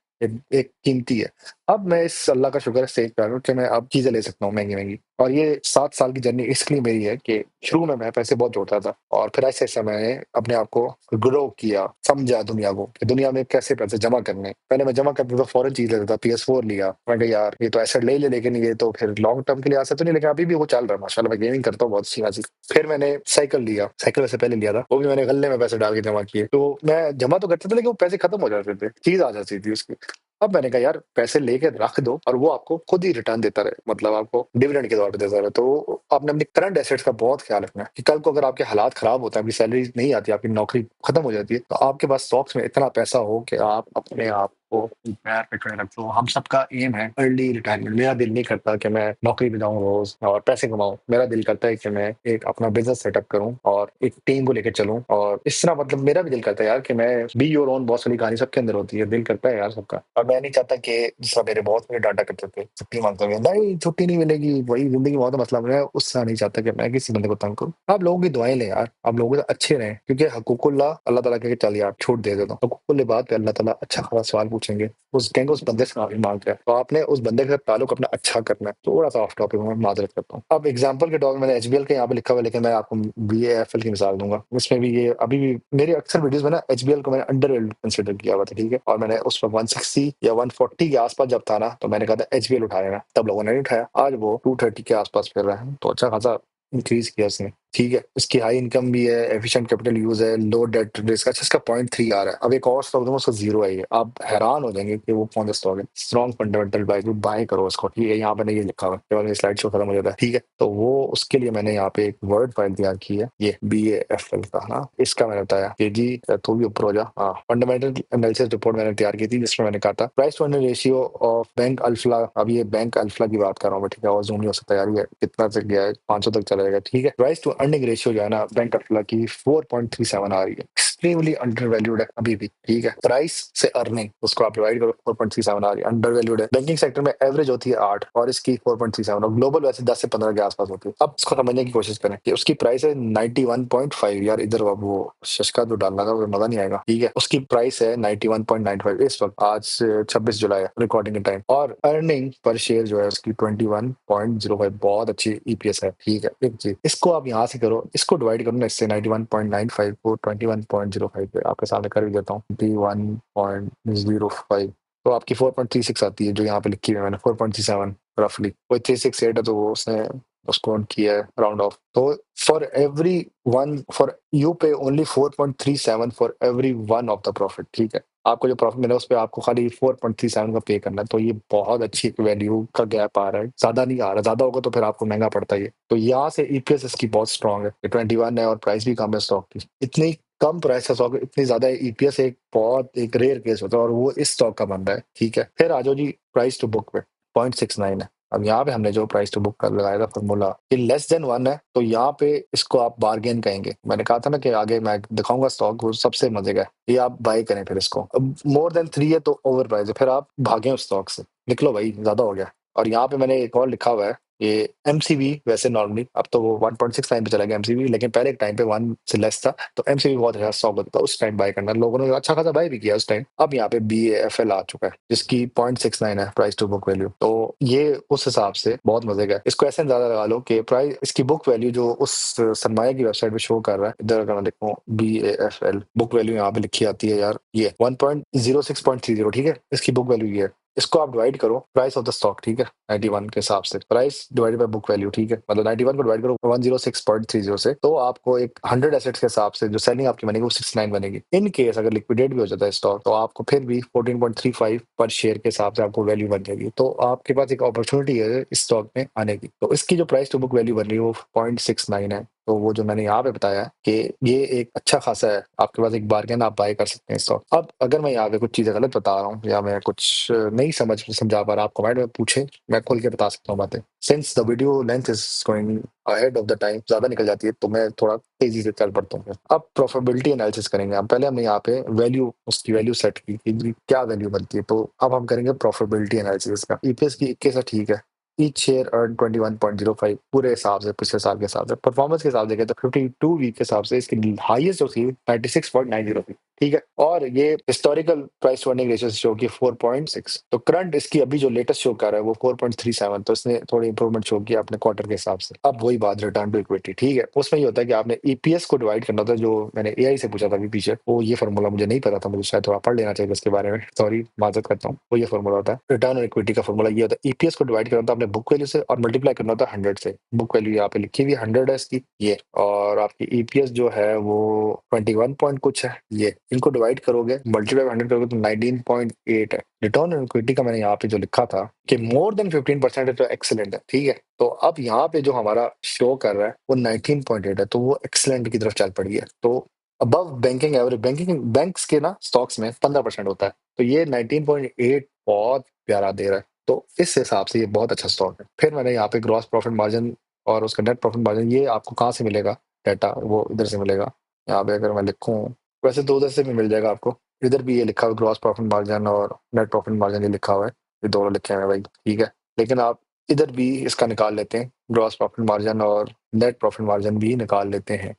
एक कीमती है। अब मैं इस अल्लाह का शुक्र है स्टेज पे आ गया कि मैं अब चीजें ले सकता हूँ महंगी महंगी। और ये 7 साल की जर्नी इसलिए मेरी है कि शुरू में मैं पैसे बहुत जोड़ता था और फिर ऐसे ऐसे मैंने अपने आप को ग्रो किया, समझा दुनिया को कि दुनिया में कैसे पैसे जमा करने हैं। पहले मैं जमा करता था फॉरन चीज लेता था, PS4 लिया, मैं कहा यार ये तो एसेट ले लेकिन ये तो फिर लॉन्ग टर्म के लिए आसा तो नहीं, लेकिन अभी भी वो चल रहा है माशाल्लाह, मैं गेमिंग करता हूँ बहुत अच्छी खासी। फिर मैंने साइकिल लिया, साइकिल वैसे पहले लिया था, वो भी मैंने गल्ले में पैसे डाल के जमा किए। तो मैं जमा तो करता था लेकिन वो पैसे खत्म हो जाते थे, चीज आ जाती थी उसकी। अब मैंने कहा यार पैसे लेके रख दो और वो आपको खुद ही रिटर्न देता रहे, मतलब आपको डिविडेंड के तौर पे देता रहे। तो आपने अपनी करंट एसेट्स का बहुत ख्याल रखना है कि कल को अगर आपके हालात खराब होते हैं, आपकी सैलरी नहीं आती, आपकी नौकरी खत्म हो जाती है, तो आपके पास स्टॉक्स में इतना पैसा हो कि आप अपने आप को पैर पे खड़े रख दो। हम सबका एम है अर्ली रिटायरमेंट। मेरा दिल नहीं करता कि मैं नौकरी पे जाऊं रोज और पैसे कमाऊं। मेरा दिल करता है कि मैं एक अपना बिजनेस सेटअप करूं और एक टीम को लेकर चलूं। और इस तरह मतलब मेरा भी दिल करता है यार कि मैं बी योर ओन बॉस वाली कहानी सबके अंदर होती है, दिल करता है यार सबका। और मैं नहीं चाहता कि जिस मेरे बॉस मुझे डांटा करते थे, छुट्टी मांगते हुए, नहीं छुट्टी नहीं मिलेगी, वही जिंदगी बहुत मसला। मैं उससे नहीं चाहता कि मैं किसी बंदे को तंग करूं। आप लोगों की दुआएं लें यार, आप लोगों के अच्छे रहें, क्योंकि हकूकुल्लाह अल्लाह ताला के चल यार छूट दे देता हूं, हकूकुल बात पे अल्लाह ताला अच्छा खासा सवाल पूछेंगे। उस कहेंगे उस बंदे से माफी मांग रहा है, तो आपने उस बंदे के साथ ताल्लुक अपना अच्छा करना है। थोड़ा सा ऑफ टॉपिक में माजरत करता हूँ। अब एग्जांपल के तौर पे मैंने HBL के यहाँ पे लिखा हुआ है, लेकिन मैं आपको BAFL की मिसाल दूंगा। उसमें भी ये अभी भी मेरे अक्सर वीडियोस में ना HBL को मैंने अंडर कंसिडर किया हुआ था, ठीक है। और मैंने उस पर 160 या 140 के आसपास जब था ना, तो मैंने कहा था HBL उठाएगा, तब लोगों ने नहीं उठाया। आज वो 230 के आसपास फिर रहा है, तो अच्छा खासा इंक्रीज किया उसने, ठीक है। इसकी हाई इनकम भी है, एफिशिएंट कैपिटल यूज है, लो डेट रिस्क, अच्छा इसका 0.3 आ रहा है। अब एक और स्टॉक दूंगा उसका 0 आई है, आप हैरान हो जाएंगे कि वो कौन सा स्टॉक है। स्ट्रॉन्ग फंडामेंटल बाय, बाय करो उसको, ठीक है। यहाँ पे नहीं ये लिखा हुआ है, केवल मेरी स्लाइड शो खत्म हो जाता है, ठीक है। तो वो उसके लिए मैंने यहाँ पे एक वर्ड फाइल तैयार की है, ये BAFL का ना, इसका मैंने बताया कि जी तू भी ऊपर हो जा। हाँ, फंडामेंटल एनालिसिस रिपोर्ट मैंने तैयार की थी, जिसमें मैंने कहा था price to earning ratio of bank Alfalah. अब ये बैंक अल्फला की बात कर रहा हूँ मैं, ठीक है, और जूम नहीं हो सकता यार, ये कितना तक गया है, 500 तक चला जाएगा, ठीक है। प्राइस टू अर्निंग रेशियो जो है ना बैंक अल्फला की 4.37 आ रही है, एक्सट्रीमली अंडर वैल्यूड है अभी भी, ठीक है। प्राइस से अर्निंग उसको आप डिवाइड करो, 4.37 आ रही है, अंडर वैल्यूड है। बैंकिंग सेक्टर में एवरेज होती है 8 और इसकी 4.37, और ग्लोबल वैसे 10 से 15 के आसपास होती है। अब इसको समझने की कोशिश करें कि उसकी प्राइस है 91.5, यार इधर अब वो शशका जो डालना था मजा नहीं आएगा, ठीक है। उसकी प्राइस है 91.95 इस वक्त, आज 26 जुलाई है रिकॉर्डिंग के टाइम। और अर्निंग पर शेयर जो है उसकी 21.05, बहुत अच्छी EPS है, ठीक है। एक चीज इसको आप यहाँ से करो, इसको डिवाइड करो ना इससे, 91.95 को 21.05 पे आपके सामने कर भी देता हूँ, 21.05, तो आपकी 4.36 आती है, जो यहाँ पे लिखी हुई है मैंने 4.37 रफली। कोई 368 है तो वो उसने उसको किया है राउंड ऑफ। तो फॉर यू पे only 4.37 for every one of the profit, ठीक है। आपको जो प्रॉफिट मिला उस पर आपको खाली 4.37 का पे करना है, तो ये बहुत अच्छी वैल्यू का गैप आ रहा है, ज्यादा नहीं आ रहा, ज्यादा होगा तो फिर आपको महंगा पड़ता है ये। तो यहाँ से EPS इसकी बहुत स्ट्रॉन्ग है, 21 है और प्राइस भी कम है स्टॉक की। इतनी कम प्राइस का स्टॉक, इतनी ज्यादा EPS एक बहुत एक रेयर केस होता है, और वो इस स्टॉक का बन रहा है, ठीक है। फिर आ जाओ जी प्राइस टू बुक पे, 0.69 है। अब यहाँ पे हमने जो प्राइस टू बुक कर लगाया था फॉर्मूला, ये लेस देन 1 है, तो यहाँ पे इसको आप बार्गेन कहेंगे। मैंने कहा था ना कि आगे मैं दिखाऊंगा स्टॉक, वो सबसे मजे का है, ये आप बाय करें फिर इसको। अब मोर देन 3 है तो ओवर प्राइस है, फिर आप भागें उस स्टॉक से, निकलो भाई ज्यादा हो गया। और यहाँ पे मैंने एक और लिखा हुआ है, ये MCV, वैसे नॉर्मली अब तो वो 1.69 पे चला गया MCV, लेकिन पहले एक टाइम पे 1 से लेस था, तो MCV बहुत अच्छा स्टॉक होता था, उस टाइम बाय करना, लोगों ने अच्छा खासा बाय भी किया उस टाइम। अब यहाँ पे BAFL आ चुका है जिसकी 0.69 है प्राइस टू बुक वैल्यू, तो ये उस हिसाब से बहुत मजे का है। इसको ऐसे अंदाजा लगा लो कि प्राइस इसकी बुक वैल्यू जो उस सरमाया की वेबसाइट पे शो कर रहा है, इधर अगर मैं देखूं BAFL बुक वैल्यू यहाँ पे लिखी आती है यार, ये 1.06.30, ठीक है, इसकी बुक वैल्यू ये है। इसको आप डिवाइड करो प्राइस ऑफ द स्टॉक, ठीक है, 91 के हिसाब से, price divided by book value, ठीक है, मतलब 91 को डिवाइड करो 106.30 से, तो आपको एक 100 एसेट्स के हिसाब से जो सेलिंग आपकी बनेगी वो 69 बनेगी। इन केस अगर लिक्विडेट भी हो जाता है स्टॉक, तो आपको फिर भी 14.35 पर शेयर के हिसाब से आपको वैल्यू बन जाएगी। तो आपके पास एक अपॉर्चुनिटी है इस स्टॉक में आने की। तो इसकी जो प्राइस टू बुक वैल्यू बन रही है वो 0.69 है। तो वो जो मैंने यहाँ पे बताया कि ये एक अच्छा खासा है, आपके पास एक बार्गेन, आप बाय कर सकते हैं स्टॉक। अब अगर मैं यहाँ पे कुछ चीजें गलत बता रहा हूँ या मैं कुछ नहीं समझा पा रहा, आप कमेंट में पूछें, मैं खोल के बता सकता हूँ बातें। Since the video length is going ahead of the time, ज्यादा निकल जाती है, तो मैं थोड़ा तेजी से चल पड़ता हूँ। अब प्रॉफिटेबिलिटी एनालिसिस करेंगे हम। पहले हमने यहाँ पे वैल्यू, उसकी वैल्यू सेट की कि क्या वैल्यू बनती है, तो अब हम करेंगे प्रॉफिटेबिलिटी एनालिसिस का। ईपीएस की 21 है, ठीक है। ईच शेयर अर्न 21.05 पूरे हिसाब से, पिछले साल के हिसाब से। परफॉर्मेंस के हिसाब से देखें तो 52 वीक के हिसाब से इसकी हाईएस्ट जो थी 96.90 थी, ठीक है। और ये historical price earning ratio show की 4.6, तो करंट इसकी अभी जो लेटेस्ट शो कर रहा है वो 4.37, तो इसने थोड़ी इंप्रूवमेंट शो किया अपने क्वार्टर के हिसाब से। अब वही बात, रिटर्न टू इक्विटी, ठीक है। उसमें ये होता है कि आपने ईपीएस को डिवाइड करना होता है, जो मैंने एआई से पूछा था अभी पीछे, वो ये फॉर्मूला मुझे नहीं पता था, मुझे शायद थोड़ा पढ़ लेना चाहिए उसके बारे में, सॉरी, माजरत करता हूँ। वो ये फॉर्मूला होता है, रिटर्न ऑन इक्विटी का फॉर्मूला ये होता है, ईपीएस को डिवाइड करना होता है आपने बुक वैल्यू से और मल्टीप्लाई करना होता है 100 से। बुक वैल्यू यहाँ पे लिखी हुई 100 है इसकी, ये, और आपकी ईपीएस जो है वो 21 पॉइंट कुछ है, ये। इनको डिवाइड करोगे, मल्टीप्लाई 100 करोगे तो 19.8 है। रिटर्न ऑन इक्विटी का मैंने यहाँ पे जो लिखा था कि मोर देन 15% है, तो एक्सेलेंट है, ठीक है। तो अब यहाँ पे जो हमारा शो कर रहा है वो 19.8 है, तो वो एक्सेलेंट की तरफ चल पड़ी है। तो अबव बैंकिंग एवरेज, बैंक्स के ना स्टॉक्स में 15% होता है, तो ये 19.8 बहुत प्यारा दे रहा है, तो इस हिसाब से ये बहुत अच्छा स्टॉक है। फिर मैंने यहाँ पे ग्रॉस प्रॉफिट मार्जिन और उसका नेट प्रॉफिट मार्जिन, ये आपको कहाँ से मिलेगा डाटा, वो इधर से मिलेगा। यहाँ पे अगर मैं लिखूँ, वैसे दो उधर से भी मिल जाएगा आपको, इधर भी ये लिखा हुआ ग्रॉस प्रॉफिट मार्जिन और नेट प्रॉफिट मार्जिन, ये लिखा हुआ है, ये दोनों लिखे हुए हैं भाई, ठीक है। लेकिन आप इधर भी इसका निकाल लेते हैं, ग्रॉस प्रॉफिट मार्जिन और नेट प्रॉफिट मार्जिन भी निकाल लेते हैं।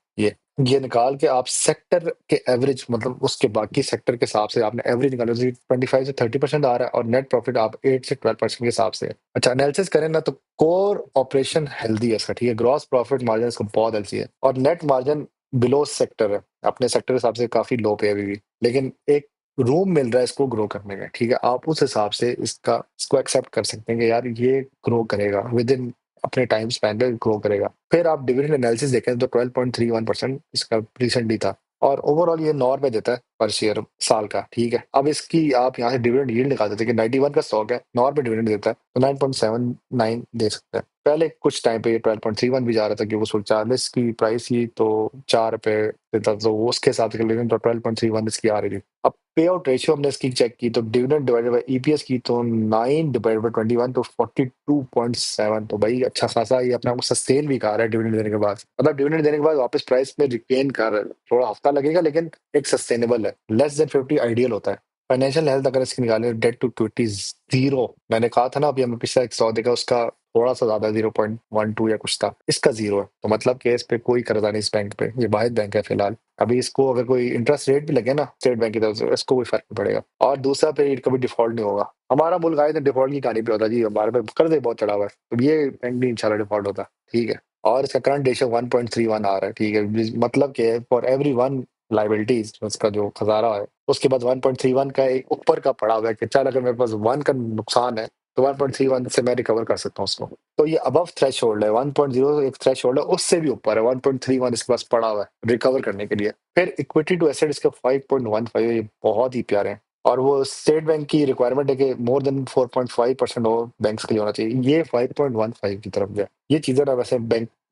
ये निकाल के आप सेक्टर के एवरेज, मतलब उसके बाकी सेक्टर के हिसाब से आपने एवरेज निकालो, 25 से 30% आ रहा है, और नेट प्रॉफिट आप 8 से 12% के हिसाब से है। अच्छा, एनालिसिस करें ना तो कोर ऑपरेशन हेल्दी है इसका, ठीक है। ग्रॉस प्रॉफिट मार्जिन इसका बहुत हेल्दी है, और नेट मार्जिन बिलो सेक्टर है, अपने सेक्टर के हिसाब से काफी लो पे है अभी भी, लेकिन एक रूम मिल रहा है इसको ग्रो करने का, ठीक है। आप उस हिसाब से इसको एक्सेप्ट कर सकते हैं कि यार ये ग्रो करेगा, विद इन अपने टाइम स्पैन पे ग्रो करेगा। फिर आप डिविडेंड एनालिसिस देखें तो 12.31% इसका रिसेंटली था, और ओवरऑल ये 9 रुपए देता है पर शेयर साल का, ठीक है। अब इसकी आप यहाँ से डिविडेंड यील्ड निकाल देते हैं कि 91 का स्टॉक है, 9 रुपए डिविडेंड देता है, तो 9.79 दे सकता है। पहले कुछ टाइम पे ये 12.31 भी जा रहा था, कि वो 40 की प्राइस थी तो 4 रुपए देता, तो वो उसके हिसाब से, लेकिन तो 12.31 इसकी आ रही थी। अब पे आउट रेशियो हमने इसकी चेक की, तो डिविडेंड डिवाइडेड बाय ईपीएस की, तो 9 डिवाइडेड बाय 21, तो 42.7, तो भाई अच्छा खासा ये अपने आप को सस्टेन भी कर रहा है डिविडेंड देने के बाद, मतलब डिविडेंड देने के बाद वापस प्राइस में रिटेन कर रहा है, थोड़ा हफ्ता लगेगा लेकिन एक सस्टेनेबल है। लेस देन 50 आइडियल होता है। फाइनेंशियल हेल्थ अगर इसकी निकाले, डेट टू इक्विटी जीरो, मैंने कहा था ना अभी, हमें पिछला एक 100 देखा, उसका थोड़ा सा ज्यादा 0.12 या कुछ था, इसका 0 है, तो मतलब कि इस पे कोई कर्जा नहीं इस बैंक पे, ये वाहिद बैंक है फिलहाल। अभी इसको अगर कोई इंटरेस्ट रेट भी लगे ना स्टेट बैंक की तरफ से, इसको कोई फर्क नहीं पड़ेगा। और दूसरा पे कभी डिफॉल्ट नहीं होगा। हमारा मुल्क आए तो डिफॉल्ट की कहानी पे होता जी, हमारे पे कर्जे बहुत चढ़ा हुआ है, तो ये बैंक नहीं इंशाल्लाह डिफॉल्ट होता, ठीक है। और इसका करंट रेशियो 1.31 आ रहा है, ठीक है। मतलब कि फॉर एवरी वन लाइबिलिटीज, उसका जो खजाना है उसके बाद 1.31 का एक ऊपर का पड़ा हुआ है, कि चल अगर मेरे पास 1 का नुकसान है तो 1.31 से मैं रिकवर कर सकता हूँ उसको। तो ये अबव थ्रेश होल्ड है, 1.0 एक थ्रेश होल्ड है, उससे भी ऊपर है, 1.31 इसके पास पड़ा हुआ है रिकवर करने के लिए। फिर इक्विटी टू एसेट इसका 5.15 है, ये बहुत ही प्यारे हैं। और वो स्टेट बैंक की रिक्वायरमेंट है कि मोर देन 4.5% हो बैंक्स के लिए होना चाहिए, ये 5.15 की तरफ गया। ये चीजें ना वैसे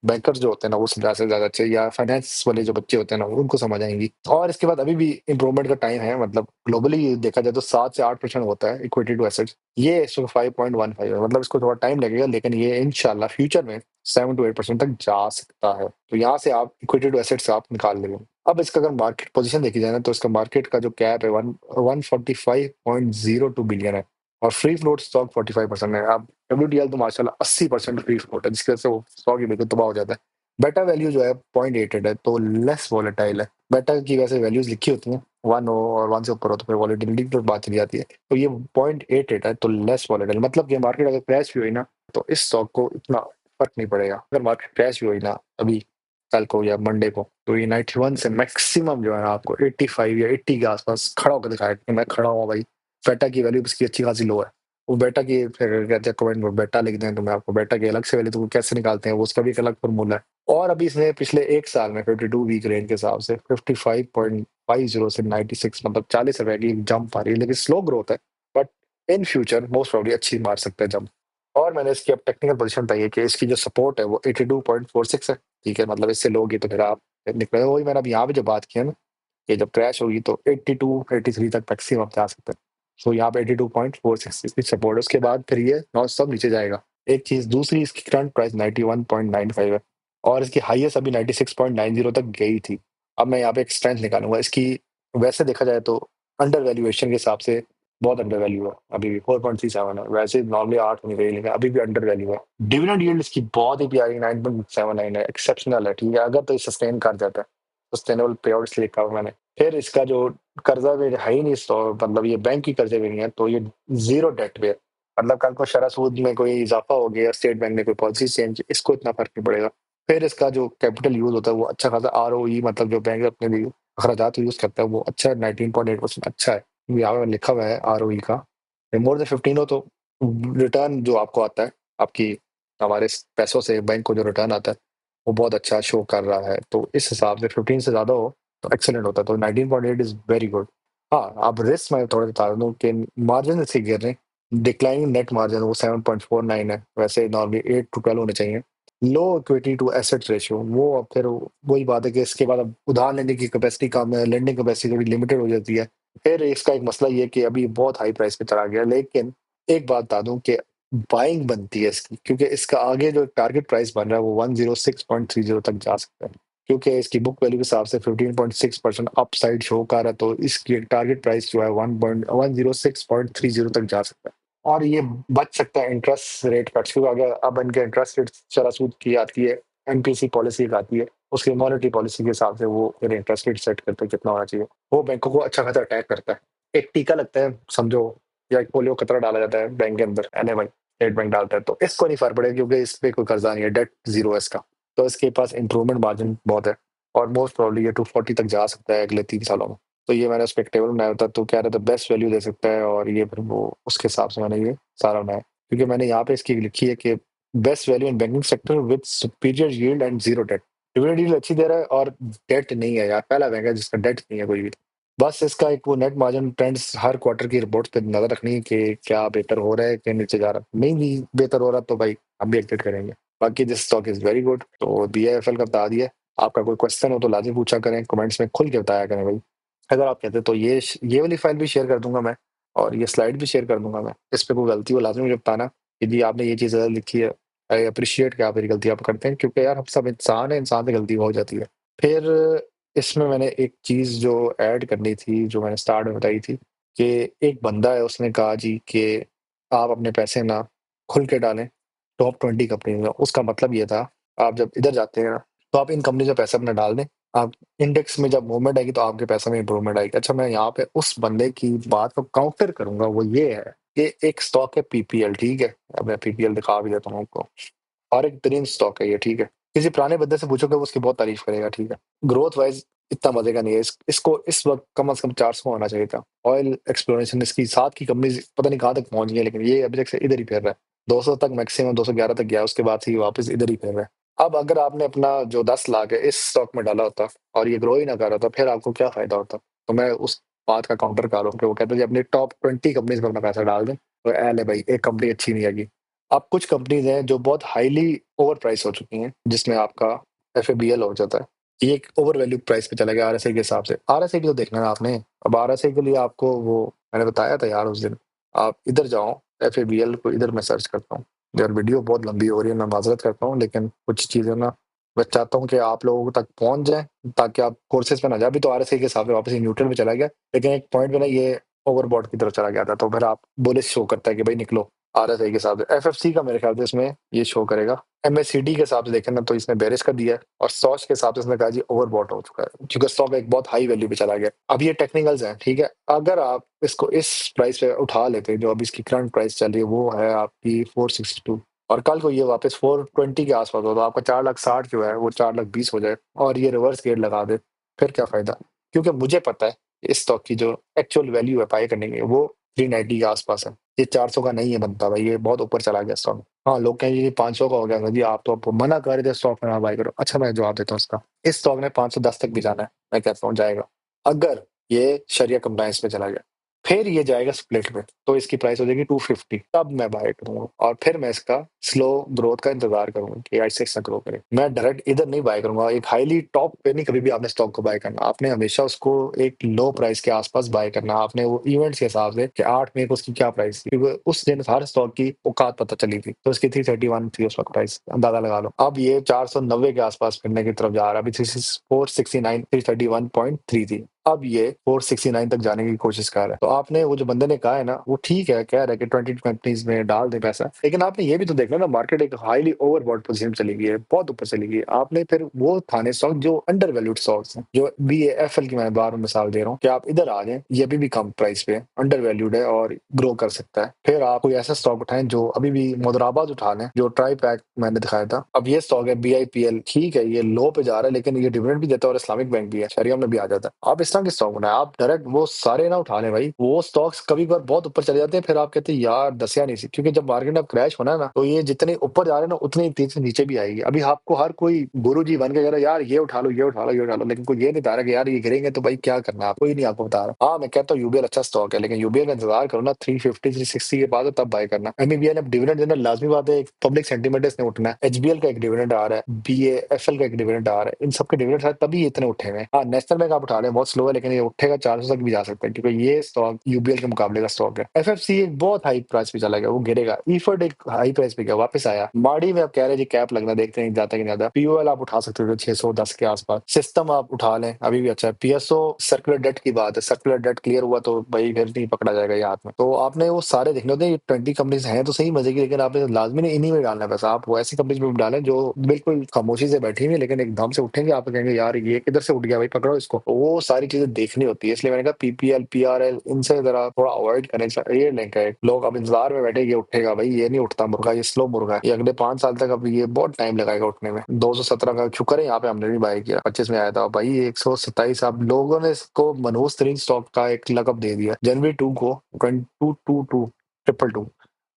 बैंकर्स जो होते हैं ना वो समझा से ज्यादा अच्छे, या फाइनेंस वाले जो बच्चे होते हैं ना उनको समझ आएंगी। और इसके बाद अभी भी इंप्रूवमेंट का टाइम है, मतलब ग्लोबली देखा जाए तो 7 से 8% होता है इक्विटी टू एसेट्स, ये इसको 5.15 है, मतलब इसको थोड़ा टाइम लगेगा, लेकिन ये इनशाला फ्यूचर में 7 to 8% तक जा सकता है। तो यहाँ से आप इक्विटी टू एसेट्स आप निकाल लेंगे। अब इसका अगर मार्केट पोजीशन देखी जाए ना, तो इसका मार्केट का जो कैप है 145.02 बिलियन है, और फ्री फ्लोट स्टॉक 45% है। अब डब्ल्यूटीएल तो माशाल्लाह 80% फ्री फ्लोट है, जिसकी वजह से वो स्टॉक ही बिल्कुल तबाह हो जाता है। बेटा वैल्यू जो है 0.88 है, तो लेस वॉलेटाइल है। बेटा की वैसे वैल्यूज लिखी होती हैं 1 हो और 1 से ऊपर हो तो फिर वॉलेटिलिटी की बात चली जाती है, तो ये 0.88 है, तो लेस वॉलेटाइल, मतलब कि मार्केट अगर क्रैश भी हुई ना तो इस स्टॉक को इतना फर्क नहीं पड़ेगा। अगर मार्केट क्रैश भी हुई ना अभी कल को या मंडे को, तो ये 91 से मैक्सिमम जो है ना आपको 85 या 80 के आसपास खड़ा होकर दिखाएगा कि मैं खड़ा हूँ भाई। बेटा की वैल्यू इसकी अच्छी खासी लो है। वो बेटा की फिर कहते हैं कमेंट में बेटा लिख दें तो मैं आपको बेटा की अलग से वैल्यू तो वो कैसे निकालते हैं, वो उसका भी एक अलग फॉर्मूला है। और अभी इसने पिछले एक साल में 52 वीक रेंज के हिसाब से 55.50 से 96, मतलब 40 रुपए की जंप आ रही है, लेकिन स्लो ग्रोथ है, but in future most probably अच्छी मार सकते हैं जंप। और मैंने इसकी अब टेक्निकल पोजीशन बताई है कि इसकी जो सपोर्ट है वो 82.46 है, ठीक है, मतलब इससे लोगे तो फिर आप निकले। वही मैंने अब यहाँ पे जो बात की है ना, ये जब क्रैश होगी तो 82-83 तक मैक्सिमम आप जा सकते हैं। सो यहाँ पे 82.466 की सपोर्ट है, उसके बाद फिर ये नॉन स्टॉप नीचे जाएगा। एक चीज दूसरी, इसकी करंट प्राइस 91.95 है और इसकी हाईएस्ट अभी 96.90 तक गई थी। अब मैं यहाँ पे एक स्ट्रेंथ निकालूंगा इसकी। वैसे देखा जाए तो अंडर वैल्यूएशन के हिसाब से बहुत अंडर वैल्यू है, अभी भी 4.37 है। वैसे नॉर्मली 8 होनी चाहिए लेकिन अभी भी अंडर वैल्यू है। डिविडेंड यील्ड इसकी बहुत ही प्यारी 9.79 है, एक्सेप्शनल है। ठीक है, अगर तो ये सस्टेन कर जाता है, सस्टेनेबल पे आउट लिखा हुआ मैंने। फिर इसका जो कर्जा भी है ही नहीं, मतलब ये बैंक की कर्जे भी नहीं है, तो ये जीरो डेट पे है। मतलब कल को शरह सूद में कोई इजाफा हो गया, स्टेट बैंक ने कोई पॉलिसी चेंज, इसको इतना फर्क नहीं पड़ेगा। फिर इसका जो कैपिटल यूज होता है वो अच्छा खासा ROE, मतलब जो बैंक अपने लिए अखराजात यूज करता है वो अच्छा है, 19.8% अच्छा है। यहाँ पे लिखा हुआ है ROE का मोर देन 15 हो तो रिटर्न जो आपको आता है, आपकी हमारे पैसों से बैंक को जो रिटर्न आता है वो बहुत अच्छा शो कर रहा है। तो इस हिसाब से 15 से ज्यादा हो तो एक्सेलेंट होता है, तो 19.8 इज वेरी गुड। हाँ, अब रिस्क मैं थोड़ा बता दूं कि मार्जिन इसके गिर रहे हैं। डिक्लाइनिंग नेट मार्जिन वो 7.49 है, वैसे नॉर्मली 8 to 12 होने चाहिए। लो इक्विटी टू एसेट रेशियो, वो अब फिर वही बात है कि इसके बाद अब उधार लेने की कैपेसिटी कम है, लेंडिंग कैपेसिटी थोड़ी लिमिटेड हो जाती है। फिर इसका एक मसला ये कि अभी बहुत हाई प्राइस पे चला गया, लेकिन एक बात बता दूं कि बाइंग बनती है इसकी, क्योंकि इसका आगे जो टारगेट प्राइस बन रहा है वो 106.30 तक जा सकता है। क्योंकि इसकी बुक वैल्यू के हिसाब से 15.6% अपसाइड शो कर रहा है, तो इसकी टारगेट प्राइस जो है 106.30 तक जा सकता है। और ये बच सकता है इंटरेस्ट रेट कट, क्योंकि अगर अब इनके इंटरेस्ट रेट चला सूद की आती है, MPC पॉलिसी एक आती है, उसकी मॉनेटरी पॉलिसी के हिसाब से वो फिर इंटरेस्ट रेट सेट करते हैं कितना होना चाहिए। वो बैंकों को अच्छा खासा अटैक करता है। एक टीका लगता है समझो, या एक पोलियो कतरा डाला जाता है बैंक के अंदर, NMI स्टेट बैंक डालता है, तो इसको नहीं फर्क पड़ेगा क्योंकि इस पे कोई कर्जा नहीं है, डेट जीरो है इसका। तो इसके पास इंप्रूवमेंट मार्जिन बहुत है और मोस्ट प्रॉब्ली ये 240 तक जा सकता है अगले 3 सालों में। तो ये मैंने उस पर एक टेबल बनाया होता तो क्या रहता है, बेस्ट वैल्यू दे सकता है, और ये फिर वो उसके हिसाब से मैंने ये सारा बनाया, क्योंकि मैंने यहाँ पे इसकी लिखी है कि best value in banking sector with superior yield and zero debt. Dividend yield अच्छी दे रहा है और डेट नहीं है यार, पहला बैंक है जिसका डेट नहीं है कोई भी। बस इसका एक वो नेट मार्जिन ट्रेंड्स हर क्वार्टर की रिपोर्ट पे नजर रखनी है कि क्या बेहतर हो रहा है कि नीचे जा रहा है। नहीं भी बेहतर हो रहा तो भाई हम भी एक्टिव करेंगे। बाकी this stock is very good. तो BIFL का बता दिया। आपका कोई क्वेश्चन हो तो लाजमी पूछा करें, कमेंट्स में खुल के बताया करें भाई। अगर आप कहते तो ये वाली फाइल भी शेयर कर दूंगा मैं, और ये स्लाइड भी शेयर कर दूंगा मैं। इस पे कोई गलती हो लाजमी मुझे बताना, यदि आपने ये चीज़ लिखी है। आई अप्रिशिएट कि आप मेरी गलती आप करते हैं, क्योंकि यार हम सब इंसान है, इंसान से गलती हो जाती है। फिर इसमें मैंने एक चीज़ जो ऐड करनी थी, जो मैंने स्टार्ट में बताई थी, कि एक बंदा है उसने कहा जी कि आप अपने पैसे ना खुल के डालें टॉप 20 कंपनी में। उसका मतलब ये था, आप जब इधर जाते हैं ना तो आप इन कंपनी में पैसे अपना डाल दें, आप इंडेक्स में जब मूवमेंट आएगी तो आपके पैसे में इंप्रूवमेंट आएगी। अच्छा, मैं यहाँ पे उस बंदे की बात को काउंटर करूंगा, वो ये है कि एक स्टॉक है PPL, ठीक है। अब मैं PPL दिखा भी देता हूँ आपको, और एक बेहतरीन स्टॉक है ये, ठीक है। किसी पुराने बंदे से पूछोगे वो उसकी बहुत तारीफ करेगा, ठीक है। ग्रोथ वाइज इतना मजे का नहीं है। इसको इस वक्त कम से कम 400 होना चाहिए था। ऑयल एक्सप्लोरेशन इसकी साथ की कंपनी पता नहीं कहाँ तक पहुंच गई है, लेकिन ये अभी तक से इधर ही फिर रहा है। 200 तक मैक्सिमम, 211 तक गया, उसके बाद से ये वापस इधर ही फिर रहा है। अब अगर आपने अपना जो 10 लाख है इस स्टॉक में डाला होता और ये ग्रो ही ना कर रहा था, फिर आपको क्या फायदा होता। तो मैं उस बात का काउंटर कर रहा हूँ कि वो कहते हैं अपनी टॉप 20 कंपनीज में अपना पैसा डाल दें, तो एल है भाई, एक कंपनी अच्छी नहीं आएगी। अब कुछ कंपनीज हैं जो बहुत हाईली ओवर प्राइस हो चुकी हैं, जिसमें आपका FABL हो जाता है। ये एक ओवर वैल्यू प्राइस पे चला गया RSI के हिसाब से। RSI भी तो देखना है आपने। अब RSI के लिए आपको वो मैंने बताया था यार उस दिन, आप इधर जाओ, FABL को इधर मैं सर्च करता हूँ। यार वीडियो बहुत लंबी हो रही है, मैं माजरत करता हूँ, लेकिन कुछ चीज़ें ना मैं चाहता हूँ कि आप लोगों तक पहुंच जाए, ताकि आप कोर्सेज पे ना जाए। अभी तो RSI के हिसाब से वापस ये न्यूट्रल में चला गया, लेकिन एक पॉइंट पे ना ये ओवरबॉट की तरफ चला गया था, तो फिर आप बुलिश शो करता है कि भाई निकलो। RSI के हिसाब से FFC का मेरे ख्याल से इसमें ये शो करेगा। MACD के हिसाब से देखें ना तो इसने बेरिश कर दिया है, और SOX के हिसाब से इसने कहा जी ओवरबॉट हो चुका है, क्योंकि स्टॉक एक बहुत हाई वैल्यू पे चला गया। अब ये टेक्निकल्स हैं, ठीक है। अगर आप इसको इस प्राइस पे उठा लेते हैं, जो अभी इसकी करंट प्राइस चल रही है वो है आपकी 462, और कल को ये वापस 420 के आसपास हो तो आपका 4,60,000 जो है वो 4,20,000 हो जाए, और ये रिवर्स गेट लगा दे, फिर क्या फायदा। क्योंकि मुझे पता है इस स्टॉक की जो एक्चुअल वैल्यू है बाय करने की वो 390 के आसपास है। ये 400 का नहीं है बनता भाई, ये बहुत ऊपर चला गया स्टॉक। हाँ, लोग कहेंगे कि 500 का हो गया जी, आप तो आपको मना कर रहे थे स्टॉक में ना बाय करो। अच्छा, मैं जवाब देता हूँ इसका। इस स्टॉक ने 510 तक भी जाना है, मैं कहता हूँ जाएगा, अगर ये शरिया कंप्लायंस में चला गया। फिर ये जाएगा स्प्लिट में, तो इसकी प्राइस हो जाएगी 250, तब मैं बाय करूंगा और फिर मैं इसका स्लो ग्रोथ का इंतजार करूंगा कि ऐसे ऐसा ग्रो करे। मैं डायरेक्ट इधर नहीं बाय करूंगा, एक हाईली टॉप पे नहीं कभी भी आपने स्टॉक को बाय करना, आपने हमेशा उसको एक लो प्राइस के आसपास बाय करना। आपने वो इवेंट्स के हिसाब से कि 8 मई को उसकी क्या प्राइस थी, क्योंकि उस दिन हर स्टॉक की औकात पता चली थी, तो उसकी 331 थी उस वक्त प्राइस, अंदाजा लगा लो। अब ये 490 के आसपास फिरने की तरफ जा रहा है, अभी 469 331.3 थी, अब ये 469 तक जाने की कोशिश कर रहा है। तो आपने वो जो बंदे ने कहा है ना, वो ठीक है, कह रहा है कि 20 कंपनीज में डाल दे पैसा, लेकिन आपने ये भी तो देखना ना, मार्केट एक हाईली ओवरबॉट पोजीशन चली गई है, बहुत ऊपर चली गई है। आपने फिर वो थाने स्टॉक जो अंडर वैल्यूड स्टॉक्स हैं, जो BAFL की मैं बार मिसाल दे रहा हूँ कि आप इधर आ जाए, ये अभी भी कम प्राइस पे अंडर वैल्यूड है और ग्रो कर सकता है। फिर आप कोई ऐसा स्टॉक उठाएं जो अभी भी मुद्राबाद उठा लें, जो ट्राई पैक मैंने दिखाया था। अब ये स्टॉक है BIPL, ठीक है ये लो पे जा रहा है, लेकिन ये डिविडेंड भी देता है और इस्लामिक बैंक भी है, शरिया में भी आ जाता है। आप इस तरह के स्टॉक बनाए, आप डायरेक्ट वो सारे ना उठा लें भाई। वो स्टॉक्स कभी कभार बहुत ऊपर चले जाते हैं, फिर आप कहते हैं यार दसिया नहीं सी, क्योंकि जब मार्केट में क्रैश होना है ना, तो ये जितने ऊपर जा रहे हैं ना, उतनी तेज से नीचे भी आएगी। अभी आपको हर कोई गुरु जी बन के कह रहा है यार ये उठा लो, ये उठा लो, ये उठा लो, लेकिन कोई ये नहीं बता रहा कि यार ये गिरेंगे तो भाई क्या करना है, कोई नहीं आपको बता रहा। हाँ मैं कहता हूँ UBL अच्छा स्टॉक है, लेकिन UBL का इंतजार करो ना 350 360 के बाद तब बाय करना। MEBL ने डिविडेंड देना लाजमी बात है, एक पब्लिक सेंटीमेंट इसने उठना है। HBL का एक डिविडेंड आ रहा है, BAFL का एक डिविडेंड आ रहा है, इन सबके डिविडेंड शायद तभी इतने उठे हुए हैं। हाँ नेशनल बैंक आप उठा रहे हैं बहुत स्लो है, लेकिन ये उठेगा 400 तक भी जा सकता है, क्योंकि ये स्टॉक UBL के मुकाबले का स्टॉक है। FFC एक बहुत हाई प्राइस पे चला गया, वो गिरेगा। ईफर्ट एक हाई प्राइस पे गया, वापस आया। माड़ी में आप कह रहे हैं जी कैप लगना, देखते हैं जाता कि नहीं जाता। POL आप उठा सकते हो 610 के आसपास। सिस्टम आप उठा लें, अभी भी अच्छा है। PSO सर्कुलर डेट की बात है, सर्कुलर डेट क्लियर हुआ तो भाई फिर नहीं पकड़ा जाएगा ये हाथ में। तो आपने वो सारे देखने होते हैं, 20 कंपनीज हैं तो सही मजे की, लेकिन आपने लाजमी नहीं इन्हीं में डालना है पैसा। आप वो ऐसी कंपनीज में डालें जो बिल्कुल खामोशी से बैठी हुई है, लेकिन एकदम से उठेंगे, आप कहेंगे यार ये किधर से उठ गया भाई, पकड़ो इसको। वो सारी चीजें देखनी होती है, इसलिए मैंने कहा PPL PRL इनसे जरा थोड़ा अवॉइड करें। ये लिंक है, लोग अब इंतजार में बैठे ये उठेगा, भाई ये नहीं उठता मुर्गा, ये स्लो मुर्गा है, ये अगले 5 साल तक, अब ये बहुत टाइम लगाएगा उठने में। 217 का शुक्र है यहाँ पे हमने भी बाय किया, 25 में आया था भाई 127। अब लोगों ने इसको मनहूस तरीन स्टॉक का एक लकब दे दिया जनवरी 2 को 2222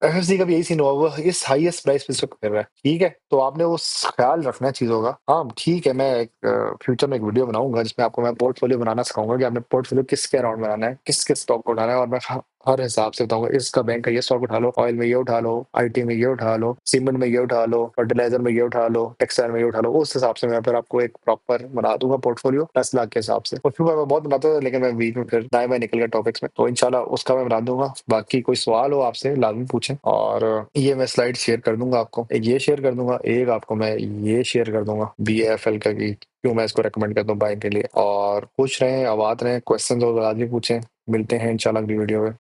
FFC का भी यही सीन हुआ, वो इस हाईएस्ट प्राइस पे कर रहा है। ठीक है, तो आपने वो ख्याल रखना है चीजों का। हाँ ठीक है, मैं एक फ्यूचर में एक वीडियो बनाऊंगा जिसमें आपको मैं पोर्टफोलियो बनाना सिखाऊंगा कि आपने पोर्टफोलियो किसके अराउंड बनाना है, किस किस स्टॉक को उठाना है, और मैं हर हिसाब से बताऊंगा इसका बैंक का ये स्टॉक उठा लो, ऑयल में ये उठा लो, IT में ये उठा लो, सीमेंट में ये उठा लो, फर्टिलाइजर में ये उठा लो, टेक्सटाइल में ये उठा लो। उस हिसाब से मैं फिर आपको एक प्रॉपर बना दूंगा पोर्टफोलियो 10 लाख के हिसाब से। उसमें मैं बहुत बनाता था, लेकिन मैं बीच में फिर नए निकल गया टॉपिक्स में, तो इंशाल्लाह उसका मैं बना दूंगा। बाकी कोई सवाल हो आपसे लाजमी पूछें, और ये मैं स्लाइड शेयर कर दूंगा आपको, एक ये शेयर कर दूंगा, एक आपको मैं ये शेयर कर दूंगा BAFL का कि क्यों मैं इसको रेकमेंड करता हूँ बाइंग के लिए। और पूछ रहे हैं, आवाज रहे हैं, क्वेश्चन हो तो लाजमी पूछें। मिलते हैं इंशाल्लाह अगली वीडियो में।